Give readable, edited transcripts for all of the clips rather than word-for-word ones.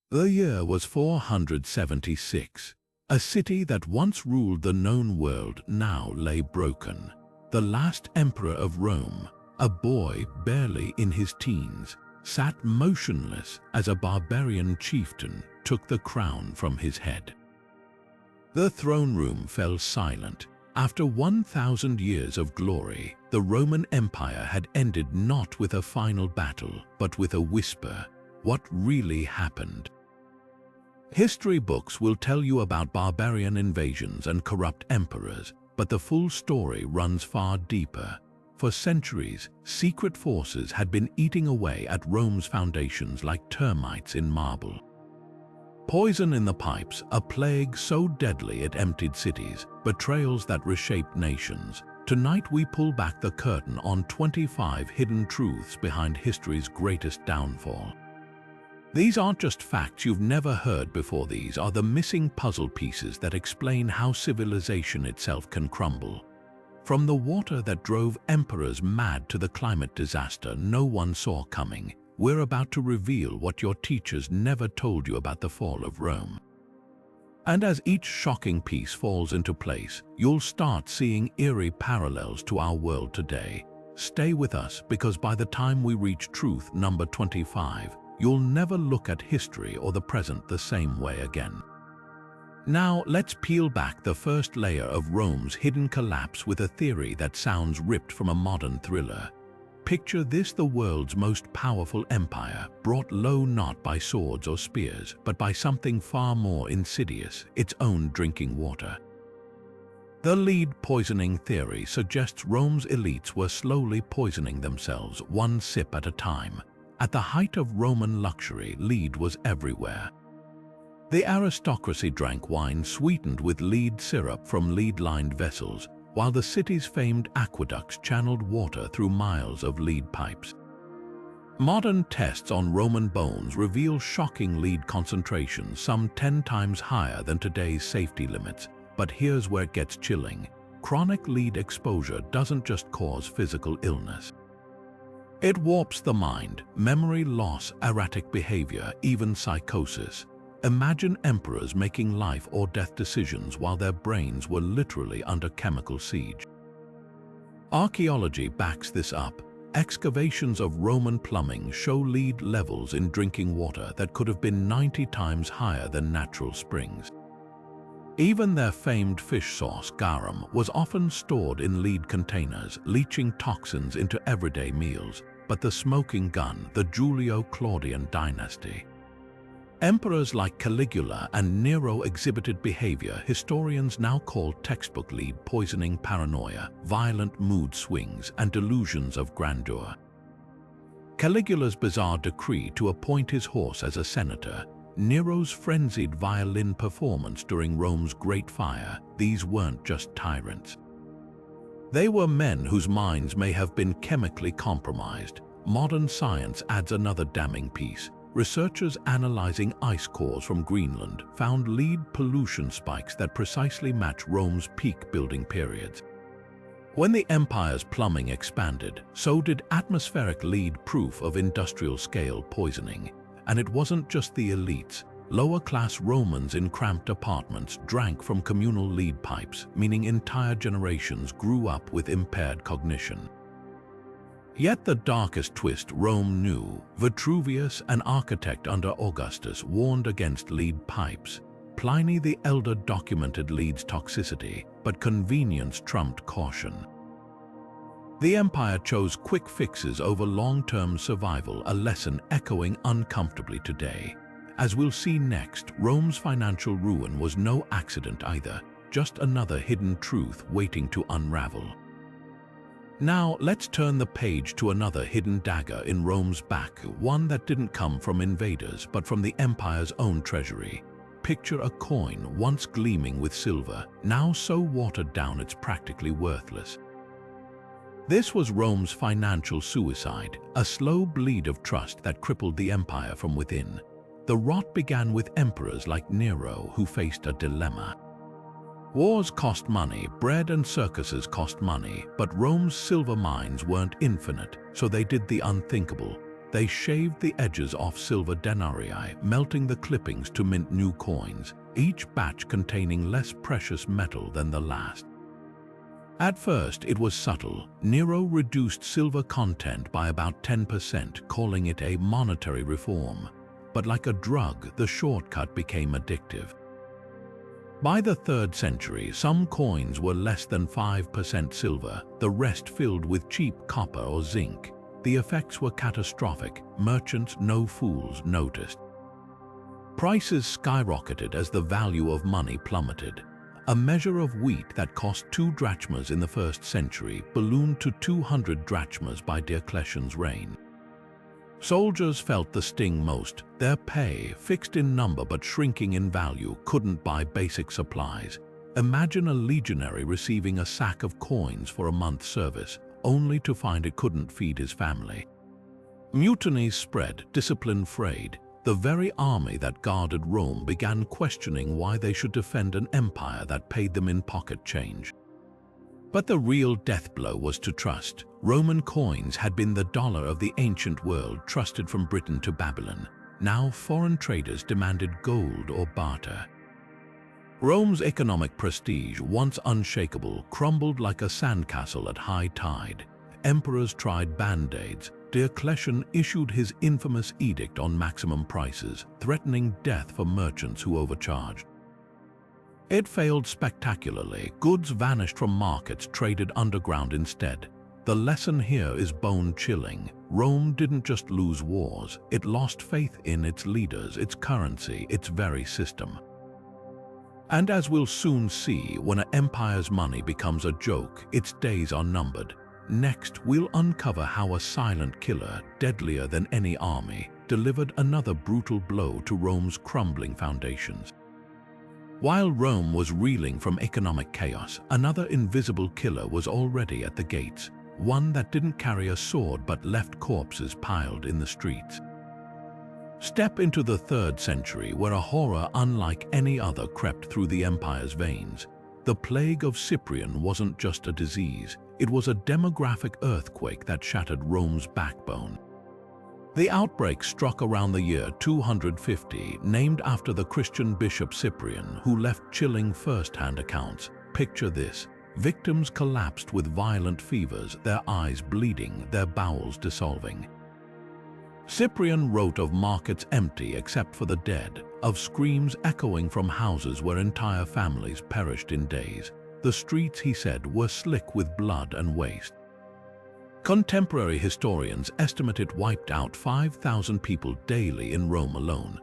The year was 476. A city that once ruled the known world now lay broken. The last emperor of Rome, a boy barely in his teens, sat motionless as a barbarian chieftain took the crown from his head. The throne room fell silent. After 1,000 years of glory, the Roman Empire had ended not with a final battle, but with a whisper. What really happened? History books will tell you about barbarian invasions and corrupt emperors, but the full story runs far deeper. For centuries, secret forces had been eating away at Rome's foundations like termites in marble. Poison in the pipes, a plague so deadly it emptied cities, betrayals that reshaped nations. Tonight we pull back the curtain on 25 hidden truths behind history's greatest downfall. These aren't just facts you've never heard before. These are the missing puzzle pieces that explain how civilization itself can crumble. From the water that drove emperors mad to the climate disaster no one saw coming, we're about to reveal what your teachers never told you about the fall of Rome. And as each shocking piece falls into place, you'll start seeing eerie parallels to our world today. Stay with us, because by the time we reach truth number 25, you'll never look at history or the present the same way again. Now, let's peel back the first layer of Rome's hidden collapse with a theory that sounds ripped from a modern thriller. Picture this: the world's most powerful empire, brought low not by swords or spears, but by something far more insidious, its own drinking water. The lead poisoning theory suggests Rome's elites were slowly poisoning themselves, one sip at a time. At the height of Roman luxury, lead was everywhere. The aristocracy drank wine sweetened with lead syrup from lead-lined vessels, while the city's famed aqueducts channeled water through miles of lead pipes. Modern tests on Roman bones reveal shocking lead concentrations, some 10 times higher than today's safety limits. But here's where it gets chilling. Chronic lead exposure doesn't just cause physical illness. It warps the mind, memory loss, erratic behavior, even psychosis. Imagine emperors making life or death decisions while their brains were literally under chemical siege. Archaeology backs this up. Excavations of Roman plumbing show lead levels in drinking water that could have been 90 times higher than natural springs. Even their famed fish sauce, garum, was often stored in lead containers, leaching toxins into everyday meals. But the smoking gun, the Julio-Claudian dynasty. Emperors like Caligula and Nero exhibited behavior historians now call textbook lead poisoning paranoia, violent mood swings, and delusions of grandeur. Caligula's bizarre decree to appoint his horse as a senator, Nero's frenzied violin performance during Rome's Great Fire, these weren't just tyrants. They were men whose minds may have been chemically compromised. Modern science adds another damning piece. Researchers analyzing ice cores from Greenland found lead pollution spikes that precisely match Rome's peak building periods. When the empire's plumbing expanded, so did atmospheric lead, proof of industrial-scale poisoning. And it wasn't just the elites. Lower-class Romans in cramped apartments drank from communal lead pipes, meaning entire generations grew up with impaired cognition. Yet the darkest twist Rome knew. Vitruvius, an architect under Augustus, warned against lead pipes. Pliny the Elder documented lead's toxicity, but convenience trumped caution. The empire chose quick fixes over long-term survival, a lesson echoing uncomfortably today. As we'll see next, Rome's financial ruin was no accident either, just another hidden truth waiting to unravel. Now, let's turn the page to another hidden dagger in Rome's back, one that didn't come from invaders but from the empire's own treasury. Picture a coin once gleaming with silver, now so watered down it's practically worthless. This was Rome's financial suicide, a slow bleed of trust that crippled the empire from within. The rot began with emperors like Nero, who faced a dilemma. Wars cost money, bread and circuses cost money, but Rome's silver mines weren't infinite, so they did the unthinkable. They shaved the edges off silver denarii, melting the clippings to mint new coins, each batch containing less precious metal than the last. At first, it was subtle. Nero reduced silver content by about 10%, calling it a monetary reform. But like a drug, the shortcut became addictive. By the 3rd century, some coins were less than 5% silver, the rest filled with cheap copper or zinc. The effects were catastrophic. Merchants, no fools, noticed. Prices skyrocketed as the value of money plummeted. A measure of wheat that cost 2 drachmas in the 1st century ballooned to 200 drachmas by Diocletian's reign. Soldiers felt the sting most. Their pay, fixed in number but shrinking in value, couldn't buy basic supplies. Imagine a legionary receiving a sack of coins for a month's service, only to find it couldn't feed his family. Mutinies spread, discipline frayed. The very army that guarded Rome began questioning why they should defend an empire that paid them in pocket change. But the real death blow was to trust. Roman coins had been the dollar of the ancient world, trusted from Britain to Babylon. Now foreign traders demanded gold or barter. Rome's economic prestige, once unshakable, crumbled like a sandcastle at high tide. Emperors tried band-aids. Diocletian issued his infamous edict on maximum prices, threatening death for merchants who overcharged. It failed spectacularly. Goods vanished from markets, traded underground instead. The lesson here is bone-chilling. Rome didn't just lose wars, it lost faith in its leaders, its currency, its very system. And as we'll soon see, when an empire's money becomes a joke, its days are numbered. Next, we'll uncover how a silent killer, deadlier than any army, delivered another brutal blow to Rome's crumbling foundations. While Rome was reeling from economic chaos, another invisible killer was already at the gates, one that didn't carry a sword but left corpses piled in the streets. Step into the 3rd century, where a horror unlike any other crept through the empire's veins. The Plague of Cyprian wasn't just a disease, it was a demographic earthquake that shattered Rome's backbone. The outbreak struck around the year 250, named after the Christian bishop Cyprian, who left chilling first-hand accounts. Picture this: victims collapsed with violent fevers, their eyes bleeding, their bowels dissolving. Cyprian wrote of markets empty except for the dead, of screams echoing from houses where entire families perished in days. The streets, he said, were slick with blood and waste. Contemporary historians estimate it wiped out 5,000 people daily in Rome alone.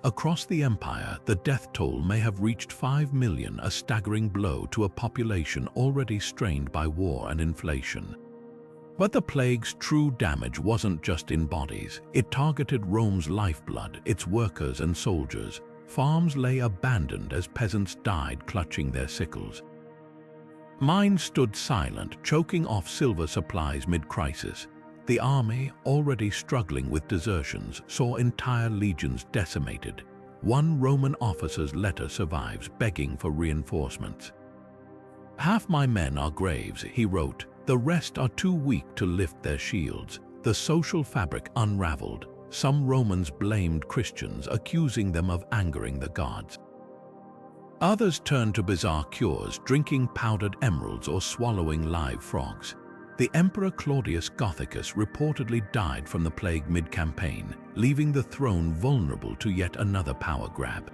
Across the empire, the death toll may have reached 5 million, a staggering blow to a population already strained by war and inflation. But the plague's true damage wasn't just in bodies. It targeted Rome's lifeblood, its workers and soldiers. Farms lay abandoned as peasants died clutching their sickles. Mines stood silent, choking off silver supplies mid-crisis. The army, already struggling with desertions, saw entire legions decimated. One Roman officer's letter survives, begging for reinforcements. "Half my men are graves," he wrote. "The rest are too weak to lift their shields." The social fabric unraveled. Some Romans blamed Christians, accusing them of angering the gods. Others turned to bizarre cures, drinking powdered emeralds or swallowing live frogs. The Emperor Claudius Gothicus reportedly died from the plague mid-campaign, leaving the throne vulnerable to yet another power grab.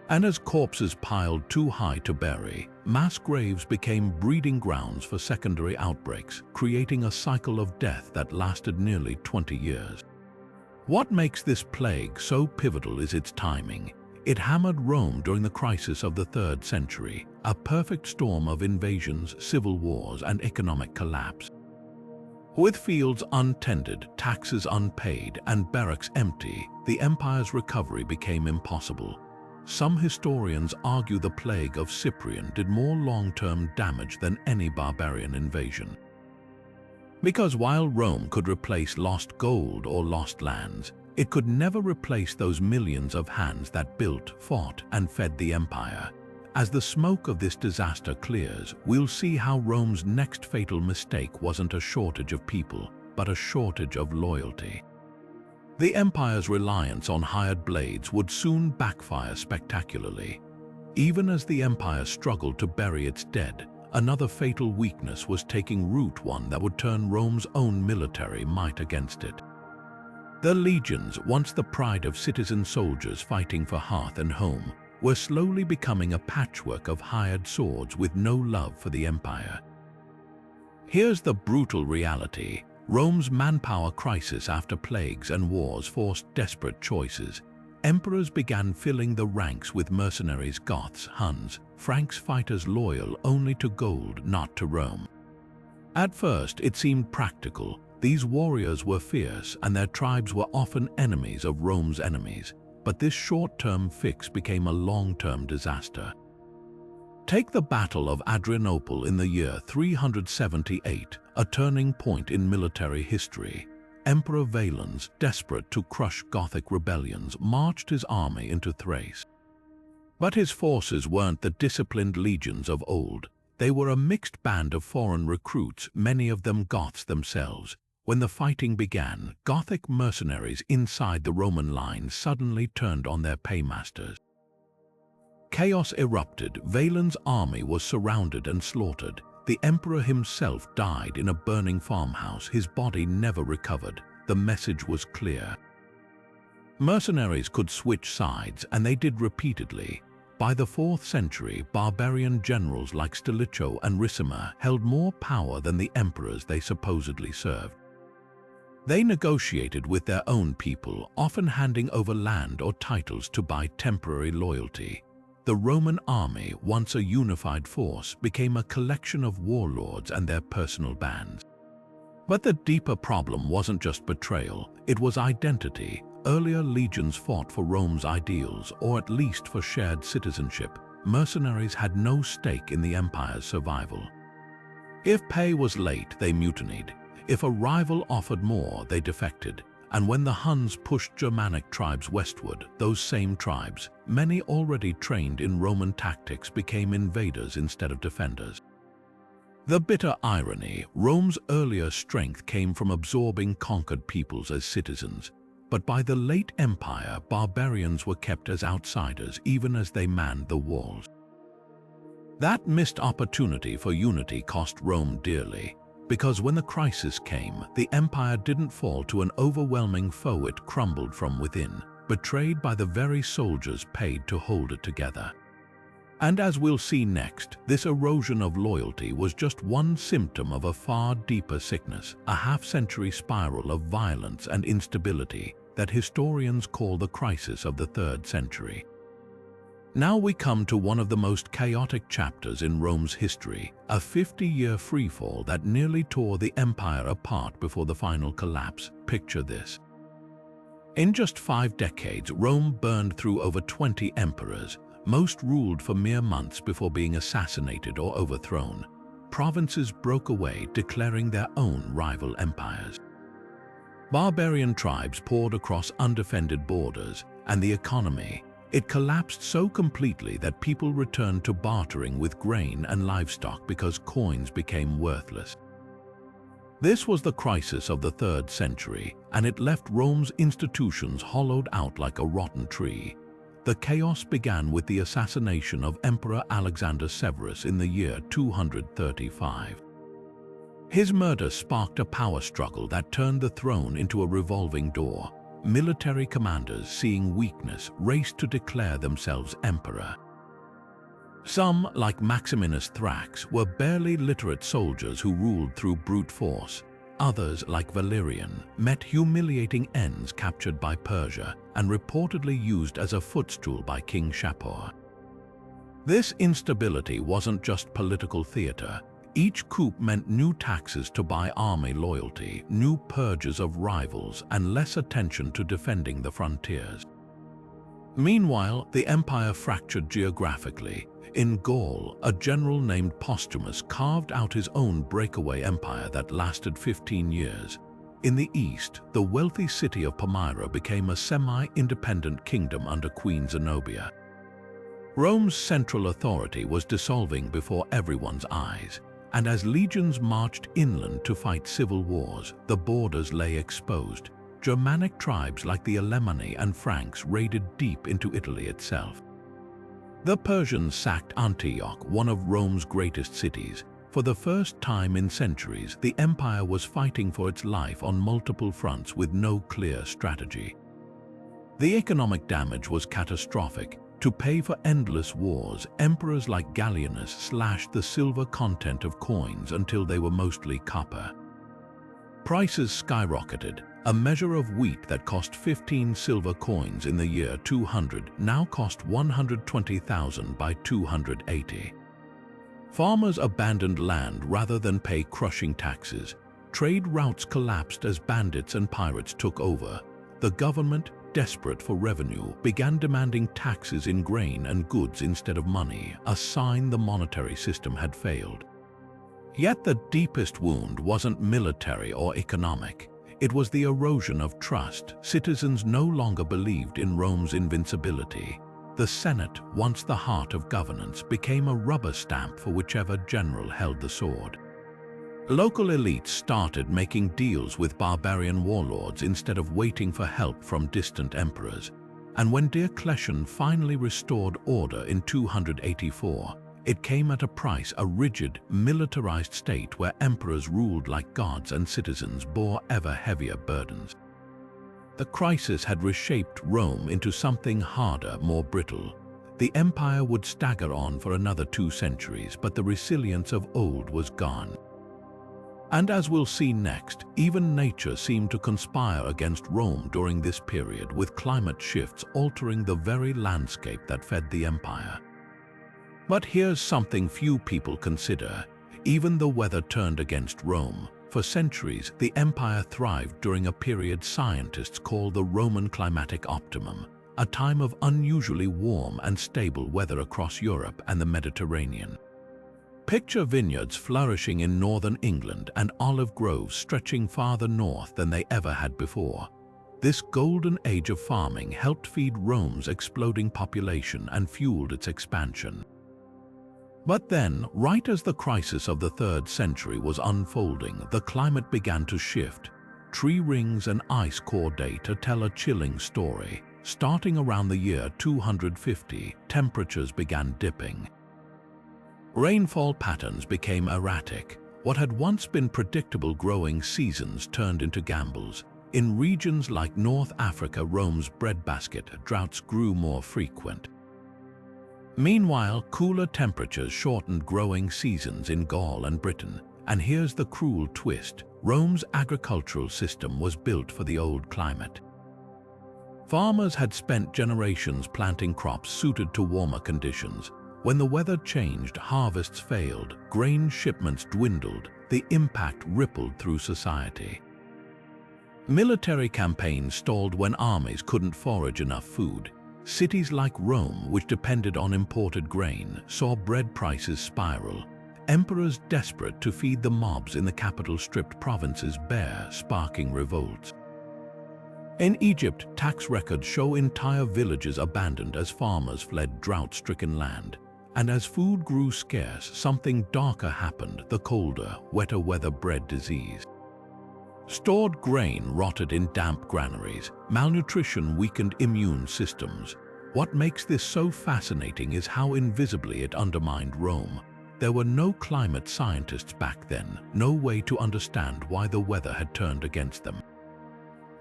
And as corpses piled too high to bury, mass graves became breeding grounds for secondary outbreaks, creating a cycle of death that lasted nearly 20 years. What makes this plague so pivotal is its timing. It hammered Rome during the crisis of the 3rd century, a perfect storm of invasions, civil wars, and economic collapse. With fields untended, taxes unpaid, and barracks empty, the empire's recovery became impossible. Some historians argue the Plague of Cyprian did more long-term damage than any barbarian invasion. Because while Rome could replace lost gold or lost lands, it could never replace those millions of hands that built, fought, and fed the empire. As the smoke of this disaster clears, we'll see how Rome's next fatal mistake wasn't a shortage of people, but a shortage of loyalty. The empire's reliance on hired blades would soon backfire spectacularly. Even as the empire struggled to bury its dead, another fatal weakness was taking root, one that would turn Rome's own military might against it. The legions, once the pride of citizen soldiers fighting for hearth and home, were slowly becoming a patchwork of hired swords with no love for the empire. Here's the brutal reality. Rome's manpower crisis after plagues and wars forced desperate choices. Emperors began filling the ranks with mercenaries, Goths, Huns, Franks, fighters loyal only to gold, not to Rome. At first, it seemed practical. These warriors were fierce, and their tribes were often enemies of Rome's enemies. But this short-term fix became a long-term disaster. Take the Battle of Adrianople in the year 378, a turning point in military history. Emperor Valens, desperate to crush Gothic rebellions, marched his army into Thrace. But his forces weren't the disciplined legions of old. They were a mixed band of foreign recruits, many of them Goths themselves. When the fighting began, Gothic mercenaries inside the Roman lines suddenly turned on their paymasters. Chaos erupted. Valens' army was surrounded and slaughtered. The emperor himself died in a burning farmhouse. His body never recovered. The message was clear. Mercenaries could switch sides, and they did repeatedly. By the 4th century, barbarian generals like Stilicho and Ricimer held more power than the emperors they supposedly served. They negotiated with their own people, often handing over land or titles to buy temporary loyalty. The Roman army, once a unified force, became a collection of warlords and their personal bands. But the deeper problem wasn't just betrayal, it was identity. Earlier legions fought for Rome's ideals, or at least for shared citizenship. Mercenaries had no stake in the empire's survival. If pay was late, they mutinied. If a rival offered more, they defected. And when the Huns pushed Germanic tribes westward, those same tribes, many already trained in Roman tactics, became invaders instead of defenders. The bitter irony, Rome's earlier strength came from absorbing conquered peoples as citizens. But by the late empire, barbarians were kept as outsiders even as they manned the walls. That missed opportunity for unity cost Rome dearly. Because when the crisis came, the empire didn't fall to an overwhelming foe, it crumbled from within, betrayed by the very soldiers paid to hold it together. And as we'll see next, this erosion of loyalty was just one symptom of a far deeper sickness, a half-century spiral of violence and instability that historians call the crisis of the 3rd century. Now we come to one of the most chaotic chapters in Rome's history, a 50-year freefall that nearly tore the empire apart before the final collapse. Picture this. In just 5 decades, Rome burned through over 20 emperors. Most ruled for mere months before being assassinated or overthrown. Provinces broke away, declaring their own rival empires. Barbarian tribes poured across undefended borders, and the economy, it collapsed so completely that people returned to bartering with grain and livestock because coins became worthless. This was the crisis of the 3rd century, and it left Rome's institutions hollowed out like a rotten tree. The chaos began with the assassination of Emperor Alexander Severus in the year 235. His murder sparked a power struggle that turned the throne into a revolving door. Military commanders, seeing weakness, raced to declare themselves emperor. Some, like Maximinus Thrax, were barely literate soldiers who ruled through brute force. Others, like Valerian, met humiliating ends captured by Persia and reportedly used as a footstool by King Shapur. This instability wasn't just political theater. Each coup meant new taxes to buy army loyalty, new purges of rivals, and less attention to defending the frontiers. Meanwhile, the empire fractured geographically. In Gaul, a general named Postumus carved out his own breakaway empire that lasted 15 years. In the east, the wealthy city of Palmyra became a semi-independent kingdom under Queen Zenobia. Rome's central authority was dissolving before everyone's eyes. And as legions marched inland to fight civil wars, the borders lay exposed. Germanic tribes like the Alemanni and Franks raided deep into Italy itself. The Persians sacked Antioch, one of Rome's greatest cities. For the first time in centuries, the empire was fighting for its life on multiple fronts with no clear strategy. The economic damage was catastrophic. To pay for endless wars, emperors like Gallienus slashed the silver content of coins until they were mostly copper. Prices skyrocketed. A measure of wheat that cost 15 silver coins in the year 200 now cost 120,000 by 280. Farmers abandoned land rather than pay crushing taxes. Trade routes collapsed as bandits and pirates took over. The government, desperate for revenue, began demanding taxes in grain and goods instead of money, a sign the monetary system had failed. Yet the deepest wound wasn't military or economic. It was the erosion of trust. Citizens no longer believed in Rome's invincibility. The Senate, once the heart of governance, became a rubber stamp for whichever general held the sword. Local elites started making deals with barbarian warlords instead of waiting for help from distant emperors. And when Diocletian finally restored order in 284, it came at a price: a rigid, militarized state where emperors ruled like gods and citizens bore ever heavier burdens. The crisis had reshaped Rome into something harder, more brittle. The empire would stagger on for another 2 centuries, but the resilience of old was gone. And as we'll see next, even nature seemed to conspire against Rome during this period, with climate shifts altering the very landscape that fed the empire. But here's something few people consider. Even the weather turned against Rome. For centuries, the empire thrived during a period scientists call the Roman climatic optimum, a time of unusually warm and stable weather across Europe and the Mediterranean. Picture vineyards flourishing in northern England and olive groves stretching farther north than they ever had before. This golden age of farming helped feed Rome's exploding population and fueled its expansion. But then, right as the crisis of the 3rd century was unfolding, the climate began to shift. Tree rings and ice core data tell a chilling story. Starting around the year 250, temperatures began dipping. Rainfall patterns became erratic. What had once been predictable growing seasons turned into gambles. In regions like North Africa, Rome's breadbasket, droughts grew more frequent. Meanwhile, cooler temperatures shortened growing seasons in Gaul and Britain. And here's the cruel twist: Rome's agricultural system was built for the old climate. Farmers had spent generations planting crops suited to warmer conditions. When the weather changed, harvests failed, grain shipments dwindled, the impact rippled through society. Military campaigns stalled when armies couldn't forage enough food. Cities like Rome, which depended on imported grain, saw bread prices spiral. Emperors desperate to feed the mobs in the capital stripped provinces bare, sparking revolts. In Egypt, tax records show entire villages abandoned as farmers fled drought-stricken land. And as food grew scarce, something darker happened: the colder, wetter weather bred disease. Stored grain rotted in damp granaries. Malnutrition weakened immune systems. What makes this so fascinating is how invisibly it undermined Rome. There were no climate scientists back then, no way to understand why the weather had turned against them.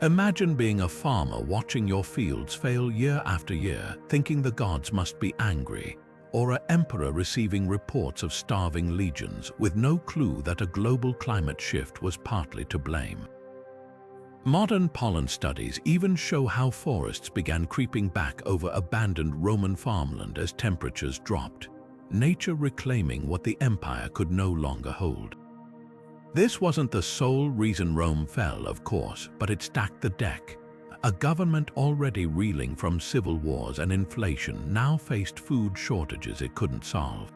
Imagine being a farmer watching your fields fail year after year, thinking the gods must be angry, or an emperor receiving reports of starving legions with no clue that a global climate shift was partly to blame. Modern pollen studies even show how forests began creeping back over abandoned Roman farmland as temperatures dropped, nature reclaiming what the empire could no longer hold. This wasn't the sole reason Rome fell, of course, but it stacked the deck. A government already reeling from civil wars and inflation now faced food shortages it couldn't solve.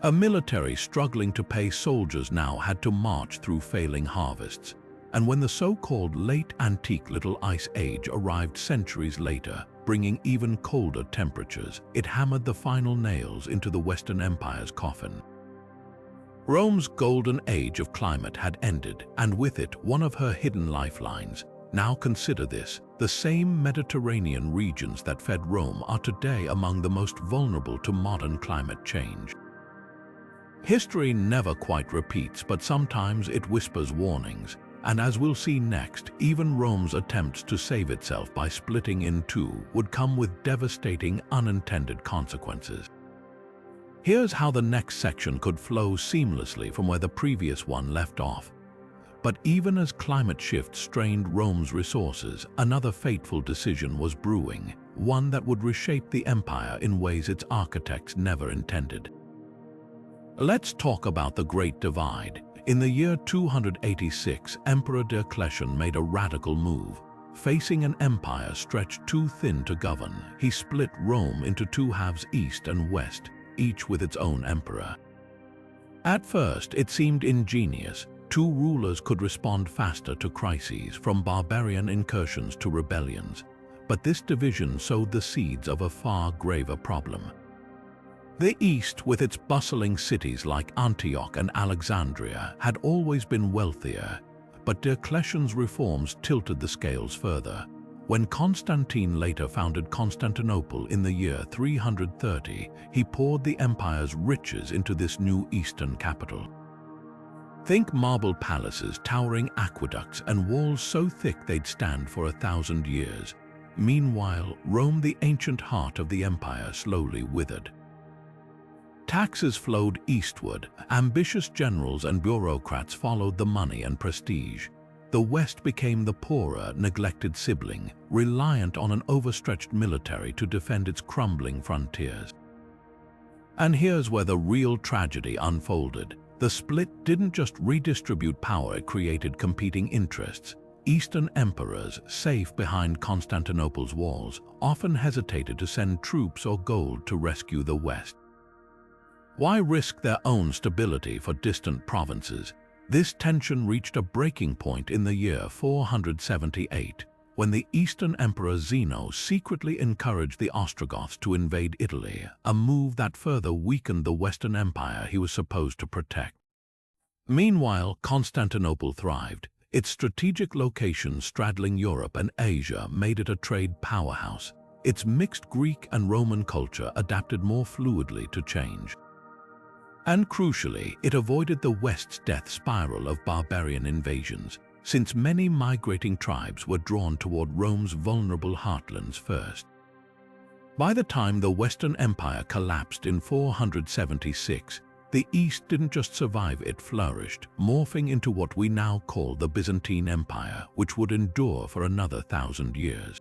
A military struggling to pay soldiers now had to march through failing harvests. And when the so-called late antique Little Ice Age arrived centuries later, bringing even colder temperatures, it hammered the final nails into the Western Empire's coffin. Rome's golden age of climate had ended, and with it one of her hidden lifelines. Now consider this, the same Mediterranean regions that fed Rome are today among the most vulnerable to modern climate change. History never quite repeats, but sometimes it whispers warnings, and as we'll see next, even Rome's attempts to save itself by splitting in two would come with devastating unintended consequences. Here's how the next section could flow seamlessly from where the previous one left off. But even as climate shift strained Rome's resources, another fateful decision was brewing, one that would reshape the empire in ways its architects never intended. Let's talk about the Great Divide. In the year 286, Emperor Diocletian made a radical move. Facing an empire stretched too thin to govern, he split Rome into two halves, east and west, each with its own emperor. At first, it seemed ingenious. Two rulers could respond faster to crises, from barbarian incursions to rebellions. But this division sowed the seeds of a far graver problem. The East, with its bustling cities like Antioch and Alexandria, had always been wealthier, but Diocletian's reforms tilted the scales further. When Constantine later founded Constantinople in the year 330, he poured the empire's riches into this new eastern capital. Think marble palaces, towering aqueducts, and walls so thick they'd stand for 1,000 years. Meanwhile, Rome, the ancient heart of the empire, slowly withered. Taxes flowed eastward. Ambitious generals and bureaucrats followed the money and prestige. The West became the poorer, neglected sibling, reliant on an overstretched military to defend its crumbling frontiers. And here's where the real tragedy unfolded. The split didn't just redistribute power, it created competing interests. Eastern emperors, safe behind Constantinople's walls, often hesitated to send troops or gold to rescue the West. Why risk their own stability for distant provinces? This tension reached a breaking point in the year 478, when the Eastern Emperor Zeno secretly encouraged the Ostrogoths to invade Italy, a move that further weakened the Western Empire he was supposed to protect. Meanwhile, Constantinople thrived. Its strategic location straddling Europe and Asia made it a trade powerhouse. Its mixed Greek and Roman culture adapted more fluidly to change. And crucially, it avoided the West's death spiral of barbarian invasions, since many migrating tribes were drawn toward Rome's vulnerable heartlands first. By the time the Western Empire collapsed in 476, the East didn't just survive, it flourished, morphing into what we now call the Byzantine Empire, which would endure for another 1,000 years.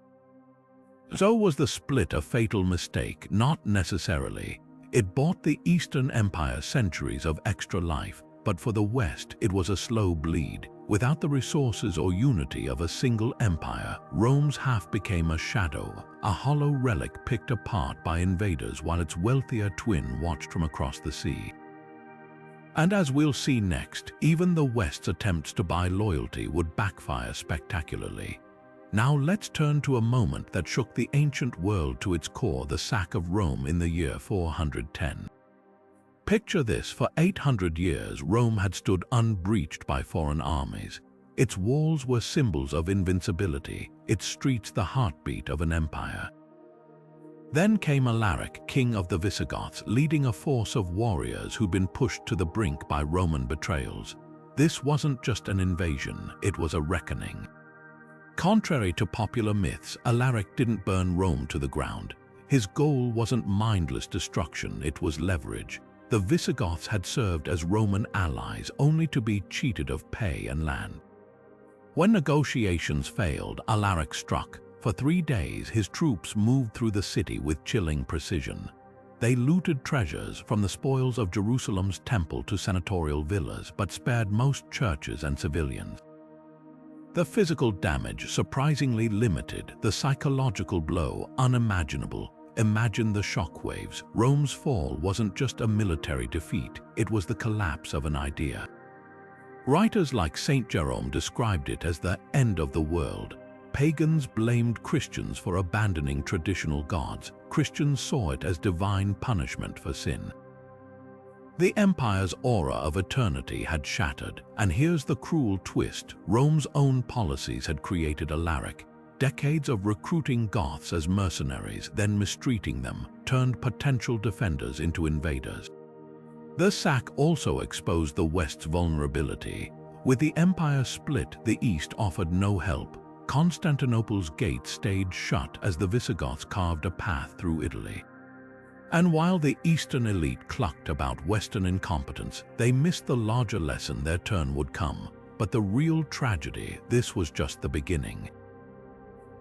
So was the split a fatal mistake? Not necessarily. It bought the Eastern Empire centuries of extra life, but for the West it was a slow bleed. Without the resources or unity of a single empire, Rome's half became a shadow, a hollow relic picked apart by invaders while its wealthier twin watched from across the sea. And as we'll see next, even the West's attempts to buy loyalty would backfire spectacularly. Now let's turn to a moment that shook the ancient world to its core, the sack of Rome in the year 410. Picture this: for 800 years, Rome had stood unbreached by foreign armies. Its walls were symbols of invincibility, its streets the heartbeat of an empire. Then came Alaric, king of the Visigoths, leading a force of warriors who'd been pushed to the brink by Roman betrayals. This wasn't just an invasion, it was a reckoning. Contrary to popular myths, Alaric didn't burn Rome to the ground. His goal wasn't mindless destruction, it was leverage. The Visigoths had served as Roman allies only to be cheated of pay and land. When negotiations failed, Alaric struck. For 3 days, his troops moved through the city with chilling precision. They looted treasures, from the spoils of Jerusalem's temple to senatorial villas, but spared most churches and civilians. The physical damage surprisingly limited, the psychological blow unimaginable. Imagine the shockwaves. Rome's fall wasn't just a military defeat, it was the collapse of an idea. Writers like Saint Jerome described it as the end of the world. Pagans blamed Christians for abandoning traditional gods. Christians saw it as divine punishment for sin. The empire's aura of eternity had shattered, and here's the cruel twist: Rome's own policies had created Alaric. Decades of recruiting Goths as mercenaries, then mistreating them, turned potential defenders into invaders. The sack also exposed the West's vulnerability. With the empire split, the East offered no help. Constantinople's gates stayed shut as the Visigoths carved a path through Italy. And while the Eastern elite clucked about Western incompetence, they missed the larger lesson: their turn would come. But the real tragedy: this was just the beginning.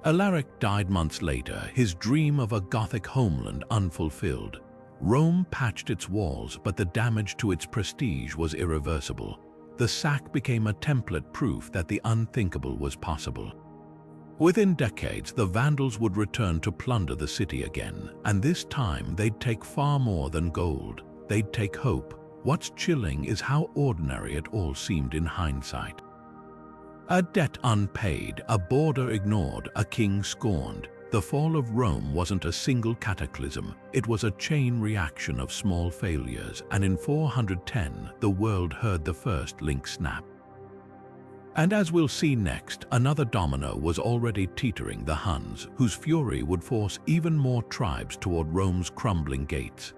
Alaric died months later, his dream of a Gothic homeland unfulfilled. Rome patched its walls, but the damage to its prestige was irreversible. The sack became a template, proof that the unthinkable was possible. Within decades, the Vandals would return to plunder the city again, and this time they'd take far more than gold. They'd take hope. What's chilling is how ordinary it all seemed in hindsight. A debt unpaid, a border ignored, a king scorned. The fall of Rome wasn't a single cataclysm, it was a chain reaction of small failures, and in 410, the world heard the first link snap. And as we'll see next, another domino was already teetering: the Huns, whose fury would force even more tribes toward Rome's crumbling gates.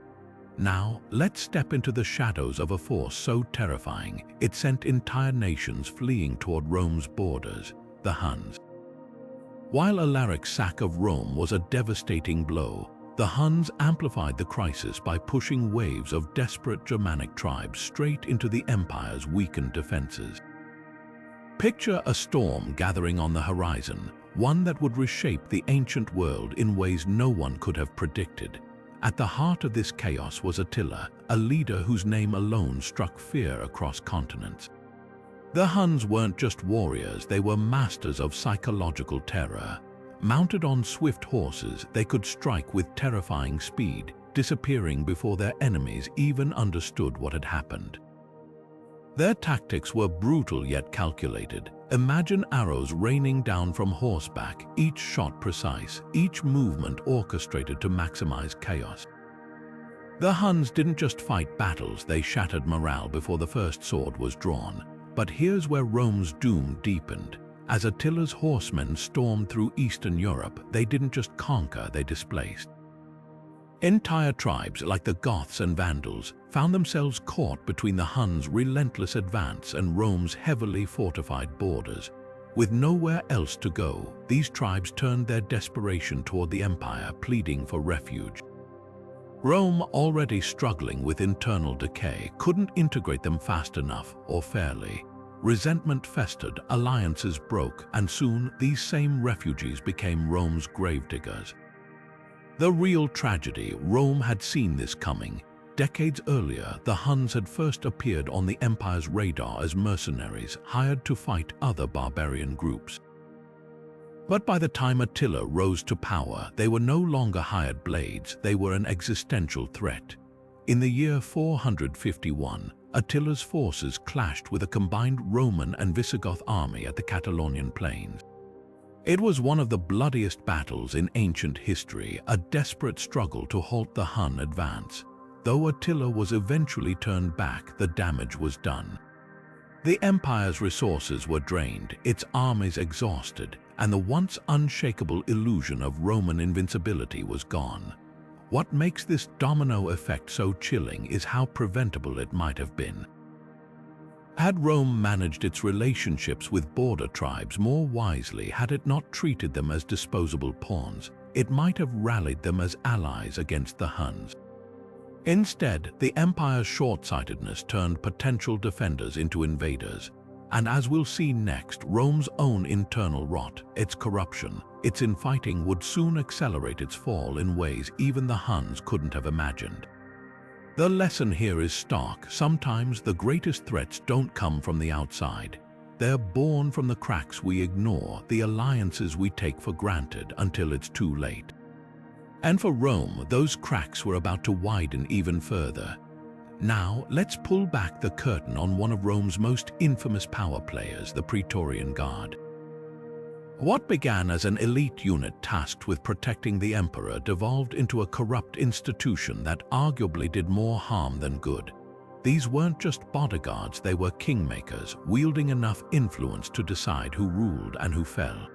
Now, let's step into the shadows of a force so terrifying it sent entire nations fleeing toward Rome's borders: the Huns. While Alaric's sack of Rome was a devastating blow, the Huns amplified the crisis by pushing waves of desperate Germanic tribes straight into the empire's weakened defenses. Picture a storm gathering on the horizon, one that would reshape the ancient world in ways no one could have predicted. At the heart of this chaos was Attila, a leader whose name alone struck fear across continents. The Huns weren't just warriors, they were masters of psychological terror. Mounted on swift horses, they could strike with terrifying speed, disappearing before their enemies even understood what had happened. Their tactics were brutal yet calculated. Imagine arrows raining down from horseback, each shot precise, each movement orchestrated to maximize chaos. The Huns didn't just fight battles, they shattered morale before the first sword was drawn. But here's where Rome's doom deepened. As Attila's horsemen stormed through Eastern Europe, they didn't just conquer, they displaced. Entire tribes, like the Goths and Vandals, found themselves caught between the Huns' relentless advance and Rome's heavily fortified borders. With nowhere else to go, these tribes turned their desperation toward the empire, pleading for refuge. Rome, already struggling with internal decay, couldn't integrate them fast enough or fairly. Resentment festered, alliances broke, and soon these same refugees became Rome's gravediggers. The real tragedy: Rome had seen this coming. Decades earlier, the Huns had first appeared on the empire's radar as mercenaries hired to fight other barbarian groups. But by the time Attila rose to power, they were no longer hired blades, they were an existential threat. In the year 451, Attila's forces clashed with a combined Roman and Visigoth army at the Catalonian plains. It was one of the bloodiest battles in ancient history, a desperate struggle to halt the Hun advance. Though Attila was eventually turned back, the damage was done. The empire's resources were drained, its armies exhausted, and the once unshakable illusion of Roman invincibility was gone. What makes this domino effect so chilling is how preventable it might have been. Had Rome managed its relationships with border tribes more wisely, had it not treated them as disposable pawns, it might have rallied them as allies against the Huns. Instead, the empire's short-sightedness turned potential defenders into invaders. And as we'll see next, Rome's own internal rot, its corruption, its infighting would soon accelerate its fall in ways even the Huns couldn't have imagined. The lesson here is stark. Sometimes the greatest threats don't come from the outside. They're born from the cracks we ignore, the alliances we take for granted until it's too late. And for Rome, those cracks were about to widen even further. Now, let's pull back the curtain on one of Rome's most infamous power players, the Praetorian Guard. What began as an elite unit tasked with protecting the emperor devolved into a corrupt institution that arguably did more harm than good. These weren't just bodyguards, they were kingmakers, wielding enough influence to decide who ruled and who fell.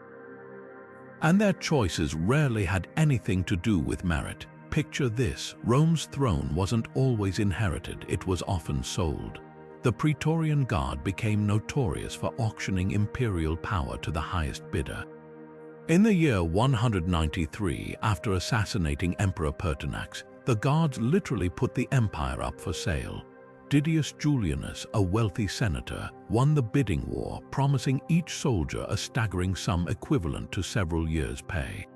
And their choices rarely had anything to do with merit. Picture this: Rome's throne wasn't always inherited, it was often sold. The Praetorian Guard became notorious for auctioning imperial power to the highest bidder. In the year 193, after assassinating Emperor Pertinax, the guards literally put the empire up for sale. Didius Julianus, a wealthy senator, won the bidding war, promising each soldier a staggering sum equivalent to several years' pay.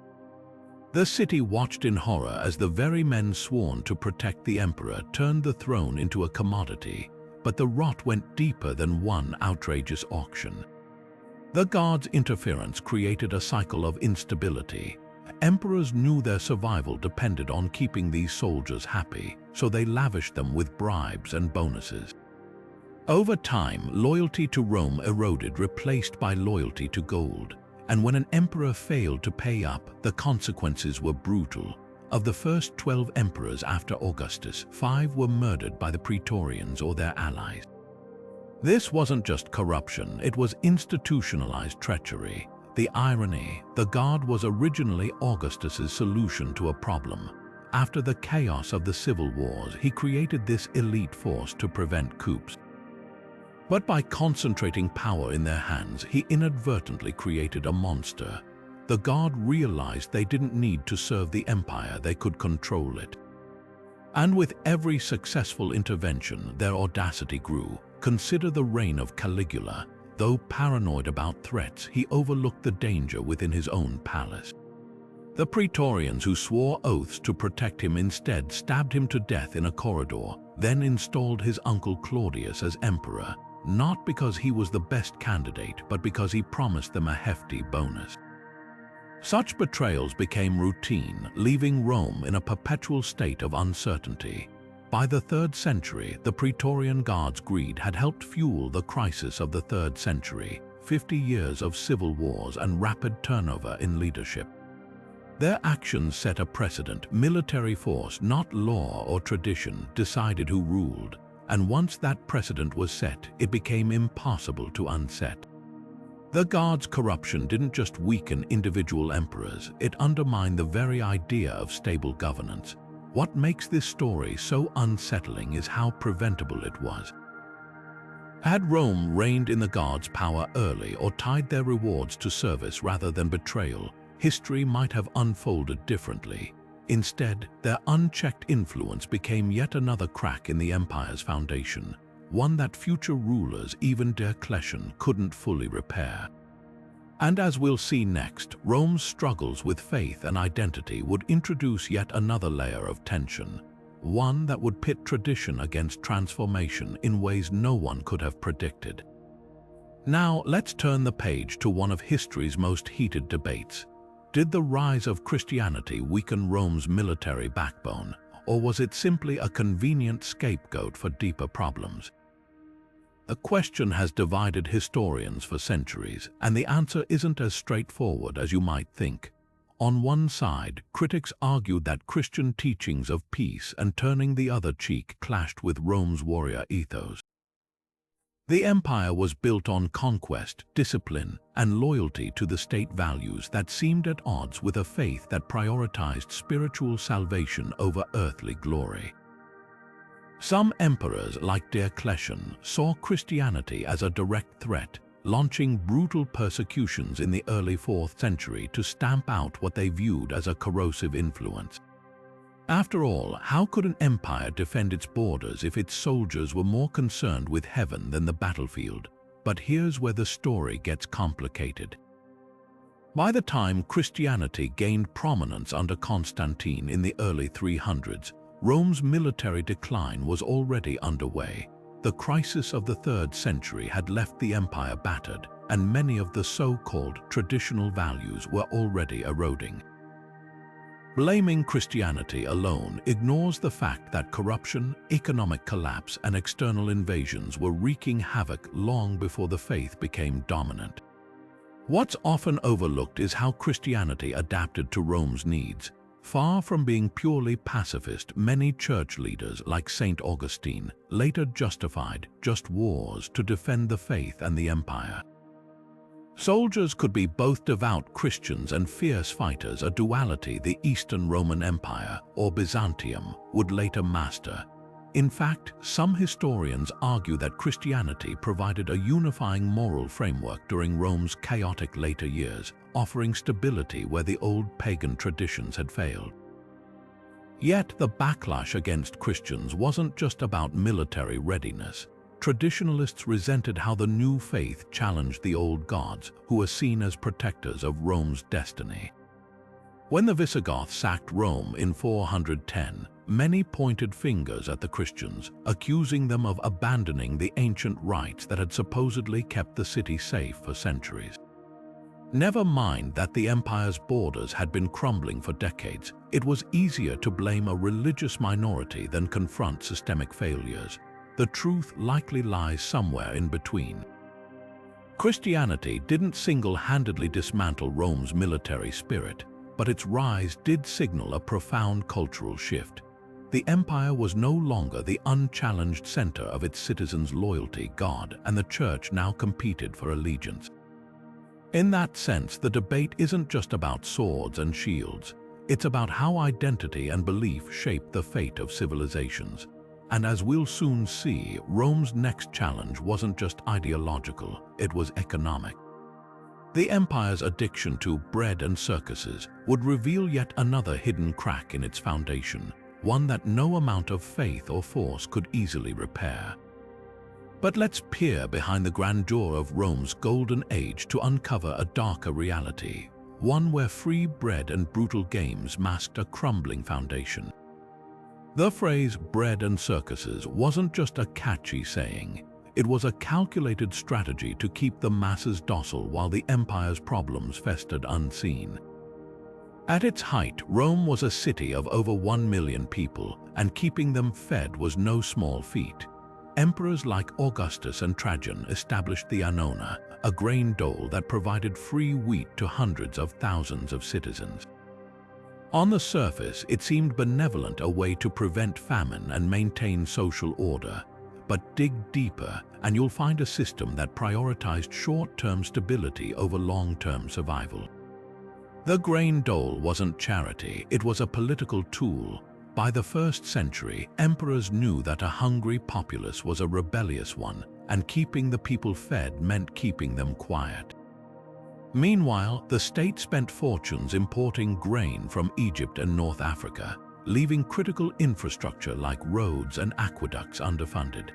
The city watched in horror as the very men sworn to protect the emperor turned the throne into a commodity, but the rot went deeper than one outrageous auction. The guards' interference created a cycle of instability. Emperors knew their survival depended on keeping these soldiers happy, so they lavished them with bribes and bonuses. Over time, loyalty to Rome eroded, replaced by loyalty to gold. And when an emperor failed to pay up, the consequences were brutal. Of the first 12 emperors after Augustus, 5 were murdered by the Praetorians or their allies. This wasn't just corruption, it was institutionalized treachery. The irony: the Guard was originally Augustus's solution to a problem. After the chaos of the civil wars, he created this elite force to prevent coups. But by concentrating power in their hands, he inadvertently created a monster. The Guard realized they didn't need to serve the empire, they could control it. And with every successful intervention, their audacity grew. Consider the reign of Caligula. Though paranoid about threats, he overlooked the danger within his own palace. The Praetorians, who swore oaths to protect him, instead stabbed him to death in a corridor, then installed his uncle Claudius as emperor, not because he was the best candidate, but because he promised them a hefty bonus. Such betrayals became routine, leaving Rome in a perpetual state of uncertainty. By the 3rd century, the Praetorian Guard's greed had helped fuel the crisis of the 3rd century, 50 years of civil wars and rapid turnover in leadership. Their actions set a precedent. Military force, not law or tradition, decided who ruled, and once that precedent was set, it became impossible to unset. The Guard's corruption didn't just weaken individual emperors, it undermined the very idea of stable governance. What makes this story so unsettling is how preventable it was. Had Rome reigned in the Guard's power early or tied their rewards to service rather than betrayal, history might have unfolded differently. Instead, their unchecked influence became yet another crack in the empire's foundation, one that future rulers, even Diocletian, couldn't fully repair. And as we'll see next, Rome's struggles with faith and identity would introduce yet another layer of tension, one that would pit tradition against transformation in ways no one could have predicted. Now, let's turn the page to one of history's most heated debates. Did the rise of Christianity weaken Rome's military backbone, or was it simply a convenient scapegoat for deeper problems? The question has divided historians for centuries, and the answer isn't as straightforward as you might think. On one side, critics argued that Christian teachings of peace and turning the other cheek clashed with Rome's warrior ethos. The empire was built on conquest, discipline, and loyalty to the state values that seemed at odds with a faith that prioritized spiritual salvation over earthly glory. Some emperors, like Diocletian, saw Christianity as a direct threat, launching brutal persecutions in the early 4th century to stamp out what they viewed as a corrosive influence. After all, how could an empire defend its borders if its soldiers were more concerned with heaven than the battlefield? But here's where the story gets complicated. By the time Christianity gained prominence under Constantine in the early 300s, Rome's military decline was already underway. The crisis of the 3rd century had left the empire battered, and many of the so-called traditional values were already eroding. Blaming Christianity alone ignores the fact that corruption, economic collapse, and external invasions were wreaking havoc long before the faith became dominant. What's often overlooked is how Christianity adapted to Rome's needs. Far from being purely pacifist, many church leaders like Saint Augustine later justified just wars to defend the faith and the empire. Soldiers could be both devout Christians and fierce fighters, a duality the Eastern Roman Empire, or Byzantium, would later master. In fact, some historians argue that Christianity provided a unifying moral framework during Rome's chaotic later years, offering stability where the old pagan traditions had failed. Yet the backlash against Christians wasn't just about military readiness. Traditionalists resented how the new faith challenged the old gods, who were seen as protectors of Rome's destiny. When the Visigoths sacked Rome in 410, many pointed fingers at the Christians, accusing them of abandoning the ancient rites that had supposedly kept the city safe for centuries. Never mind that the empire's borders had been crumbling for decades, it was easier to blame a religious minority than confront systemic failures. The truth likely lies somewhere in between. Christianity didn't single-handedly dismantle Rome's military spirit, but its rise did signal a profound cultural shift. The empire was no longer the unchallenged center of its citizens' loyalty. God and the church now competed for allegiance. In that sense, the debate isn't just about swords and shields. It's about how identity and belief shape the fate of civilizations. And as we'll soon see, Rome's next challenge wasn't just ideological, it was economic. The empire's addiction to bread and circuses would reveal yet another hidden crack in its foundation, one that no amount of faith or force could easily repair. But let's peer behind the grandeur of Rome's golden age to uncover a darker reality, one where free bread and brutal games masked a crumbling foundation. The phrase bread and circuses wasn't just a catchy saying. It was a calculated strategy to keep the masses docile while the empire's problems festered unseen. At its height, Rome was a city of over 1 million people, and keeping them fed was no small feat. Emperors like Augustus and Trajan established the annona, a grain dole that provided free wheat to hundreds of thousands of citizens. On the surface, it seemed benevolent, a way to prevent famine and maintain social order. But dig deeper, and you'll find a system that prioritized short-term stability over long-term survival. The grain dole wasn't charity, it was a political tool. By the 1st century, emperors knew that a hungry populace was a rebellious one, and keeping the people fed meant keeping them quiet. Meanwhile, the state spent fortunes importing grain from Egypt and North Africa, leaving critical infrastructure like roads and aqueducts underfunded.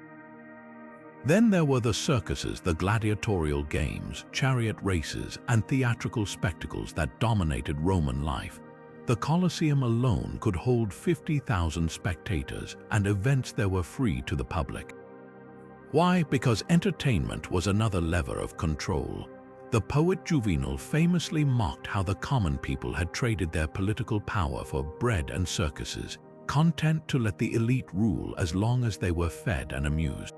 Then there were the circuses, the gladiatorial games, chariot races, and theatrical spectacles that dominated Roman life. The Colosseum alone could hold 50,000 spectators, and events there were free to the public. Why? Because entertainment was another lever of control. The poet Juvenal famously mocked how the common people had traded their political power for bread and circuses, content to let the elite rule as long as they were fed and amused.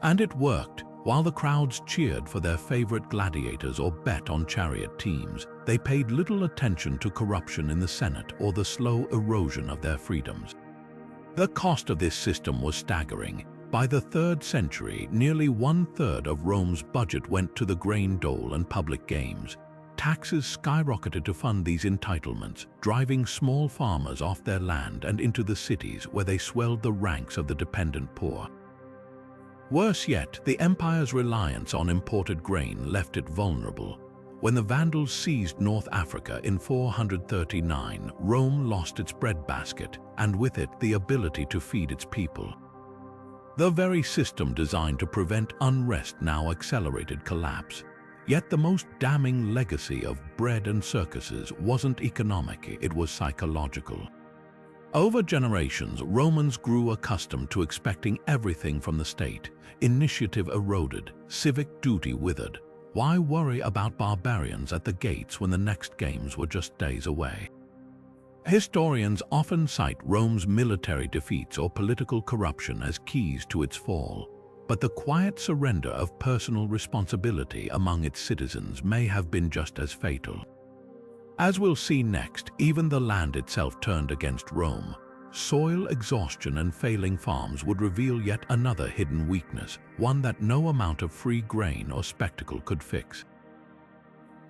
And it worked. While the crowds cheered for their favorite gladiators or bet on chariot teams, they paid little attention to corruption in the Senate or the slow erosion of their freedoms. The cost of this system was staggering. By the 3rd century, nearly 1/3 of Rome's budget went to the grain dole and public games. Taxes skyrocketed to fund these entitlements, driving small farmers off their land and into the cities where they swelled the ranks of the dependent poor. Worse yet, the empire's reliance on imported grain left it vulnerable. When the Vandals seized North Africa in 439, Rome lost its breadbasket, and with it the ability to feed its people. The very system designed to prevent unrest now accelerated collapse. Yet the most damning legacy of bread and circuses wasn't economic, it was psychological. Over generations, Romans grew accustomed to expecting everything from the state. Initiative eroded, civic duty withered. Why worry about barbarians at the gates when the next games were just days away? Historians often cite Rome's military defeats or political corruption as keys to its fall, but the quiet surrender of personal responsibility among its citizens may have been just as fatal. As we'll see next, even the land itself turned against Rome. Soil exhaustion and failing farms would reveal yet another hidden weakness, one that no amount of free grain or spectacle could fix.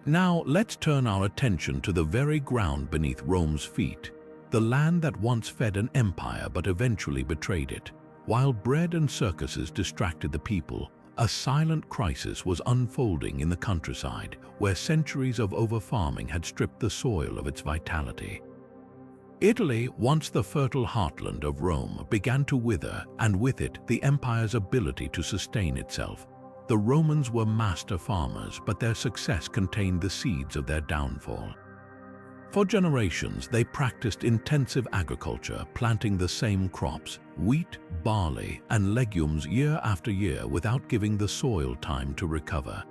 Now let's turn our attention to the very ground beneath Rome's feet, the land that once fed an empire but eventually betrayed it. While bread and circuses distracted the people, a silent crisis was unfolding in the countryside, where centuries of overfarming had stripped the soil of its vitality. Italy, once the fertile heartland of Rome, began to wither, and with it, the empire's ability to sustain itself. The Romans were master farmers, but their success contained the seeds of their downfall. For generations, they practiced intensive agriculture, planting the same crops, wheat, barley, and legumes year after year without giving the soil time to recover.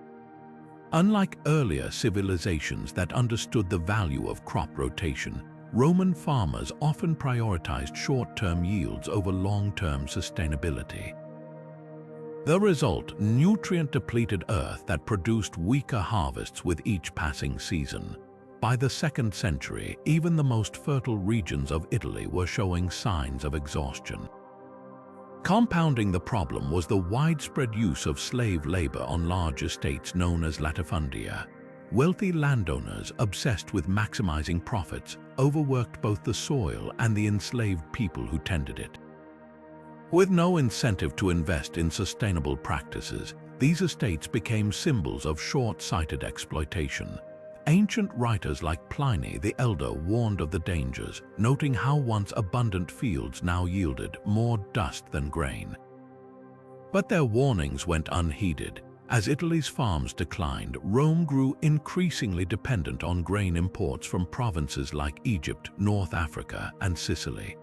Unlike earlier civilizations that understood the value of crop rotation, Roman farmers often prioritized short-term yields over long-term sustainability. The result, nutrient-depleted earth that produced weaker harvests with each passing season. By the 2nd century, even the most fertile regions of Italy were showing signs of exhaustion. Compounding the problem was the widespread use of slave labor on large estates known as latifundia. Wealthy landowners, obsessed with maximizing profits, overworked both the soil and the enslaved people who tended it. With no incentive to invest in sustainable practices, these estates became symbols of short-sighted exploitation. Ancient writers like Pliny the Elder warned of the dangers, noting how once abundant fields now yielded more dust than grain. But their warnings went unheeded. As Italy's farms declined, Rome grew increasingly dependent on grain imports from provinces like Egypt, North Africa, and Sicily.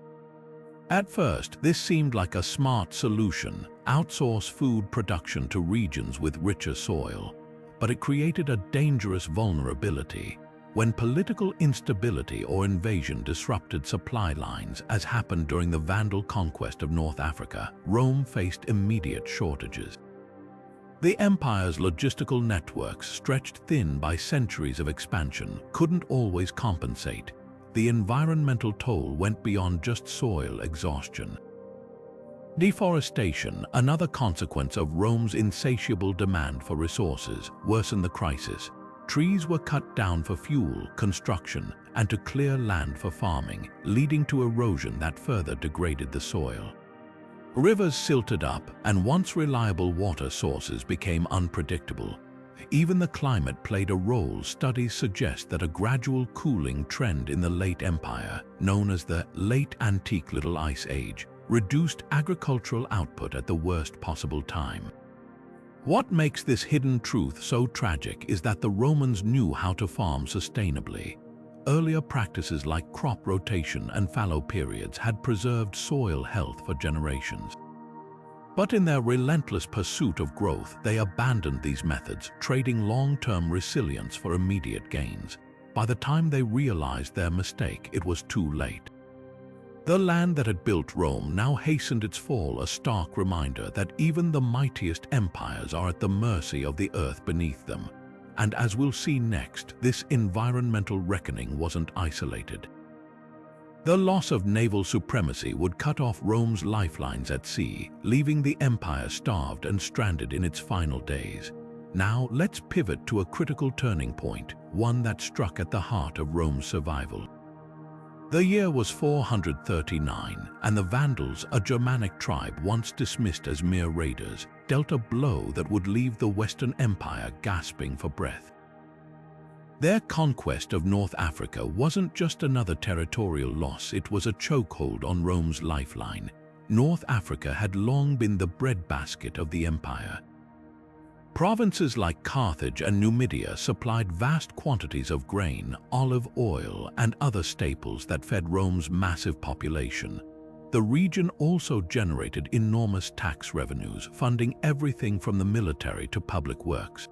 At first, this seemed like a smart solution: outsource food production to regions with richer soil. But it created a dangerous vulnerability. When political instability or invasion disrupted supply lines, as happened during the Vandal conquest of North Africa, Rome faced immediate shortages. The empire's logistical networks, stretched thin by centuries of expansion, couldn't always compensate. The environmental toll went beyond just soil exhaustion. Deforestation, another consequence of Rome's insatiable demand for resources, worsened the crisis. Trees were cut down for fuel, construction, and to clear land for farming, leading to erosion that further degraded the soil. Rivers silted up, and once reliable water sources became unpredictable. Even the climate played a role. Studies suggest that a gradual cooling trend in the late Empire, known as the Late Antique Little Ice Age, reduced agricultural output at the worst possible time. What makes this hidden truth so tragic is that the Romans knew how to farm sustainably. Earlier practices like crop rotation and fallow periods had preserved soil health for generations. But in their relentless pursuit of growth, they abandoned these methods, trading long-term resilience for immediate gains. By the time they realized their mistake, it was too late. The land that had built Rome now hastened its fall, a stark reminder that even the mightiest empires are at the mercy of the earth beneath them. And as we'll see next, this environmental reckoning wasn't isolated. The loss of naval supremacy would cut off Rome's lifelines at sea, leaving the empire starved and stranded in its final days. Now let's pivot to a critical turning point, one that struck at the heart of Rome's survival. The year was 439, and the Vandals, a Germanic tribe once dismissed as mere raiders, dealt a blow that would leave the Western Empire gasping for breath. Their conquest of North Africa wasn't just another territorial loss, it was a chokehold on Rome's lifeline. North Africa had long been the breadbasket of the empire. Provinces like Carthage and Numidia supplied vast quantities of grain, olive oil, and other staples that fed Rome's massive population. The region also generated enormous tax revenues, funding everything from the military to public works.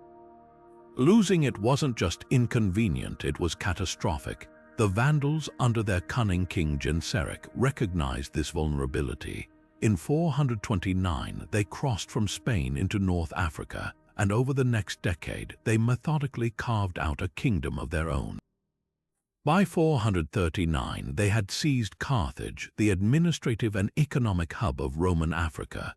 Losing it wasn't just inconvenient, it was catastrophic. The Vandals, under their cunning king Genseric, recognized this vulnerability. In 429, they crossed from Spain into North Africa, and over the next decade, they methodically carved out a kingdom of their own. By 439, they had seized Carthage, the administrative and economic hub of Roman Africa.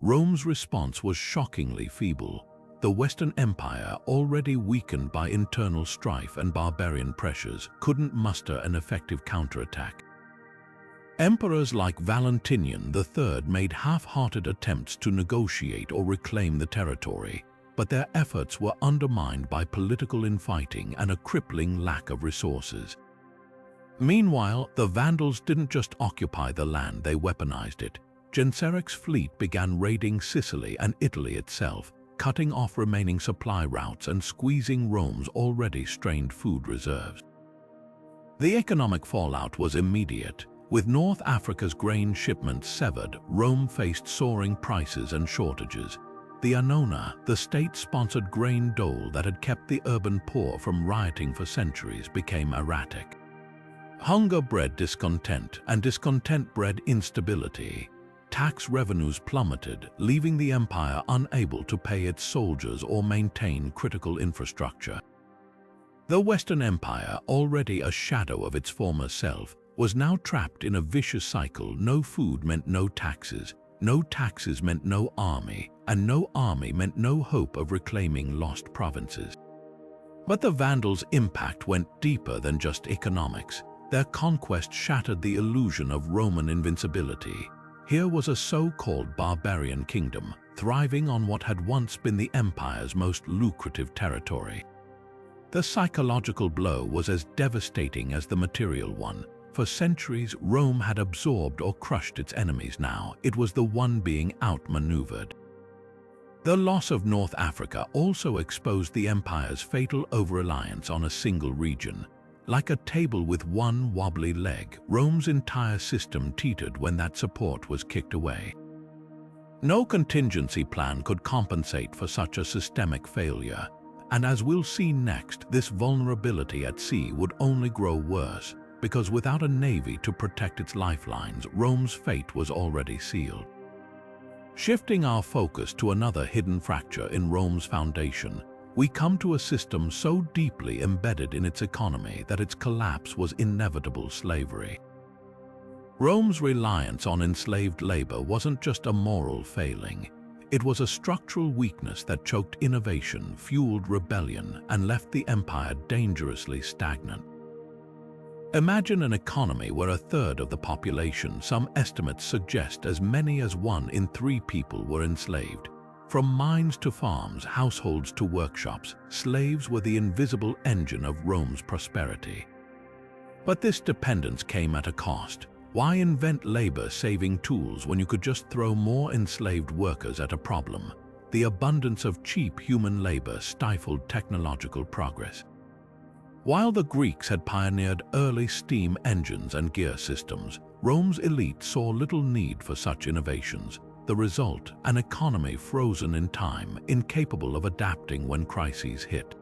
Rome's response was shockingly feeble. The Western Empire, already weakened by internal strife and barbarian pressures, couldn't muster an effective counterattack. Emperors like Valentinian III made half-hearted attempts to negotiate or reclaim the territory, but their efforts were undermined by political infighting and a crippling lack of resources. Meanwhile, the Vandals didn't just occupy the land, they weaponized it. Genseric's fleet began raiding Sicily and Italy itself, cutting off remaining supply routes and squeezing Rome's already strained food reserves. The economic fallout was immediate. With North Africa's grain shipments severed, Rome faced soaring prices and shortages. The annona, the state-sponsored grain dole that had kept the urban poor from rioting for centuries, became erratic. Hunger bred discontent, and discontent bred instability. Tax revenues plummeted, leaving the empire unable to pay its soldiers or maintain critical infrastructure. The Western Empire, already a shadow of its former self, was now trapped in a vicious cycle. No food meant no taxes meant no army, and no army meant no hope of reclaiming lost provinces. But the Vandals' impact went deeper than just economics. Their conquest shattered the illusion of Roman invincibility. Here was a so-called barbarian kingdom, thriving on what had once been the empire's most lucrative territory. The psychological blow was as devastating as the material one. For centuries, Rome had absorbed or crushed its enemies. Now it was the one being outmaneuvered. The loss of North Africa also exposed the empire's fatal over-reliance on a single region. Like a table with one wobbly leg, Rome's entire system teetered when that support was kicked away. No contingency plan could compensate for such a systemic failure. And as we'll see next, this vulnerability at sea would only grow worse, because without a navy to protect its lifelines, Rome's fate was already sealed. Shifting our focus to another hidden fracture in Rome's foundation, we come to a system so deeply embedded in its economy that its collapse was inevitable: slavery. Rome's reliance on enslaved labor wasn't just a moral failing. It was a structural weakness that choked innovation, fueled rebellion, and left the empire dangerously stagnant. Imagine an economy where a third of the population, some estimates suggest as many as 1 in 3 people, were enslaved. From mines to farms, households to workshops, slaves were the invisible engine of Rome's prosperity. But this dependence came at a cost. Why invent labor-saving tools when you could just throw more enslaved workers at a problem? The abundance of cheap human labor stifled technological progress. While the Greeks had pioneered early steam engines and gear systems, Rome's elite saw little need for such innovations. The result, an economy frozen in time, incapable of adapting when crises hit.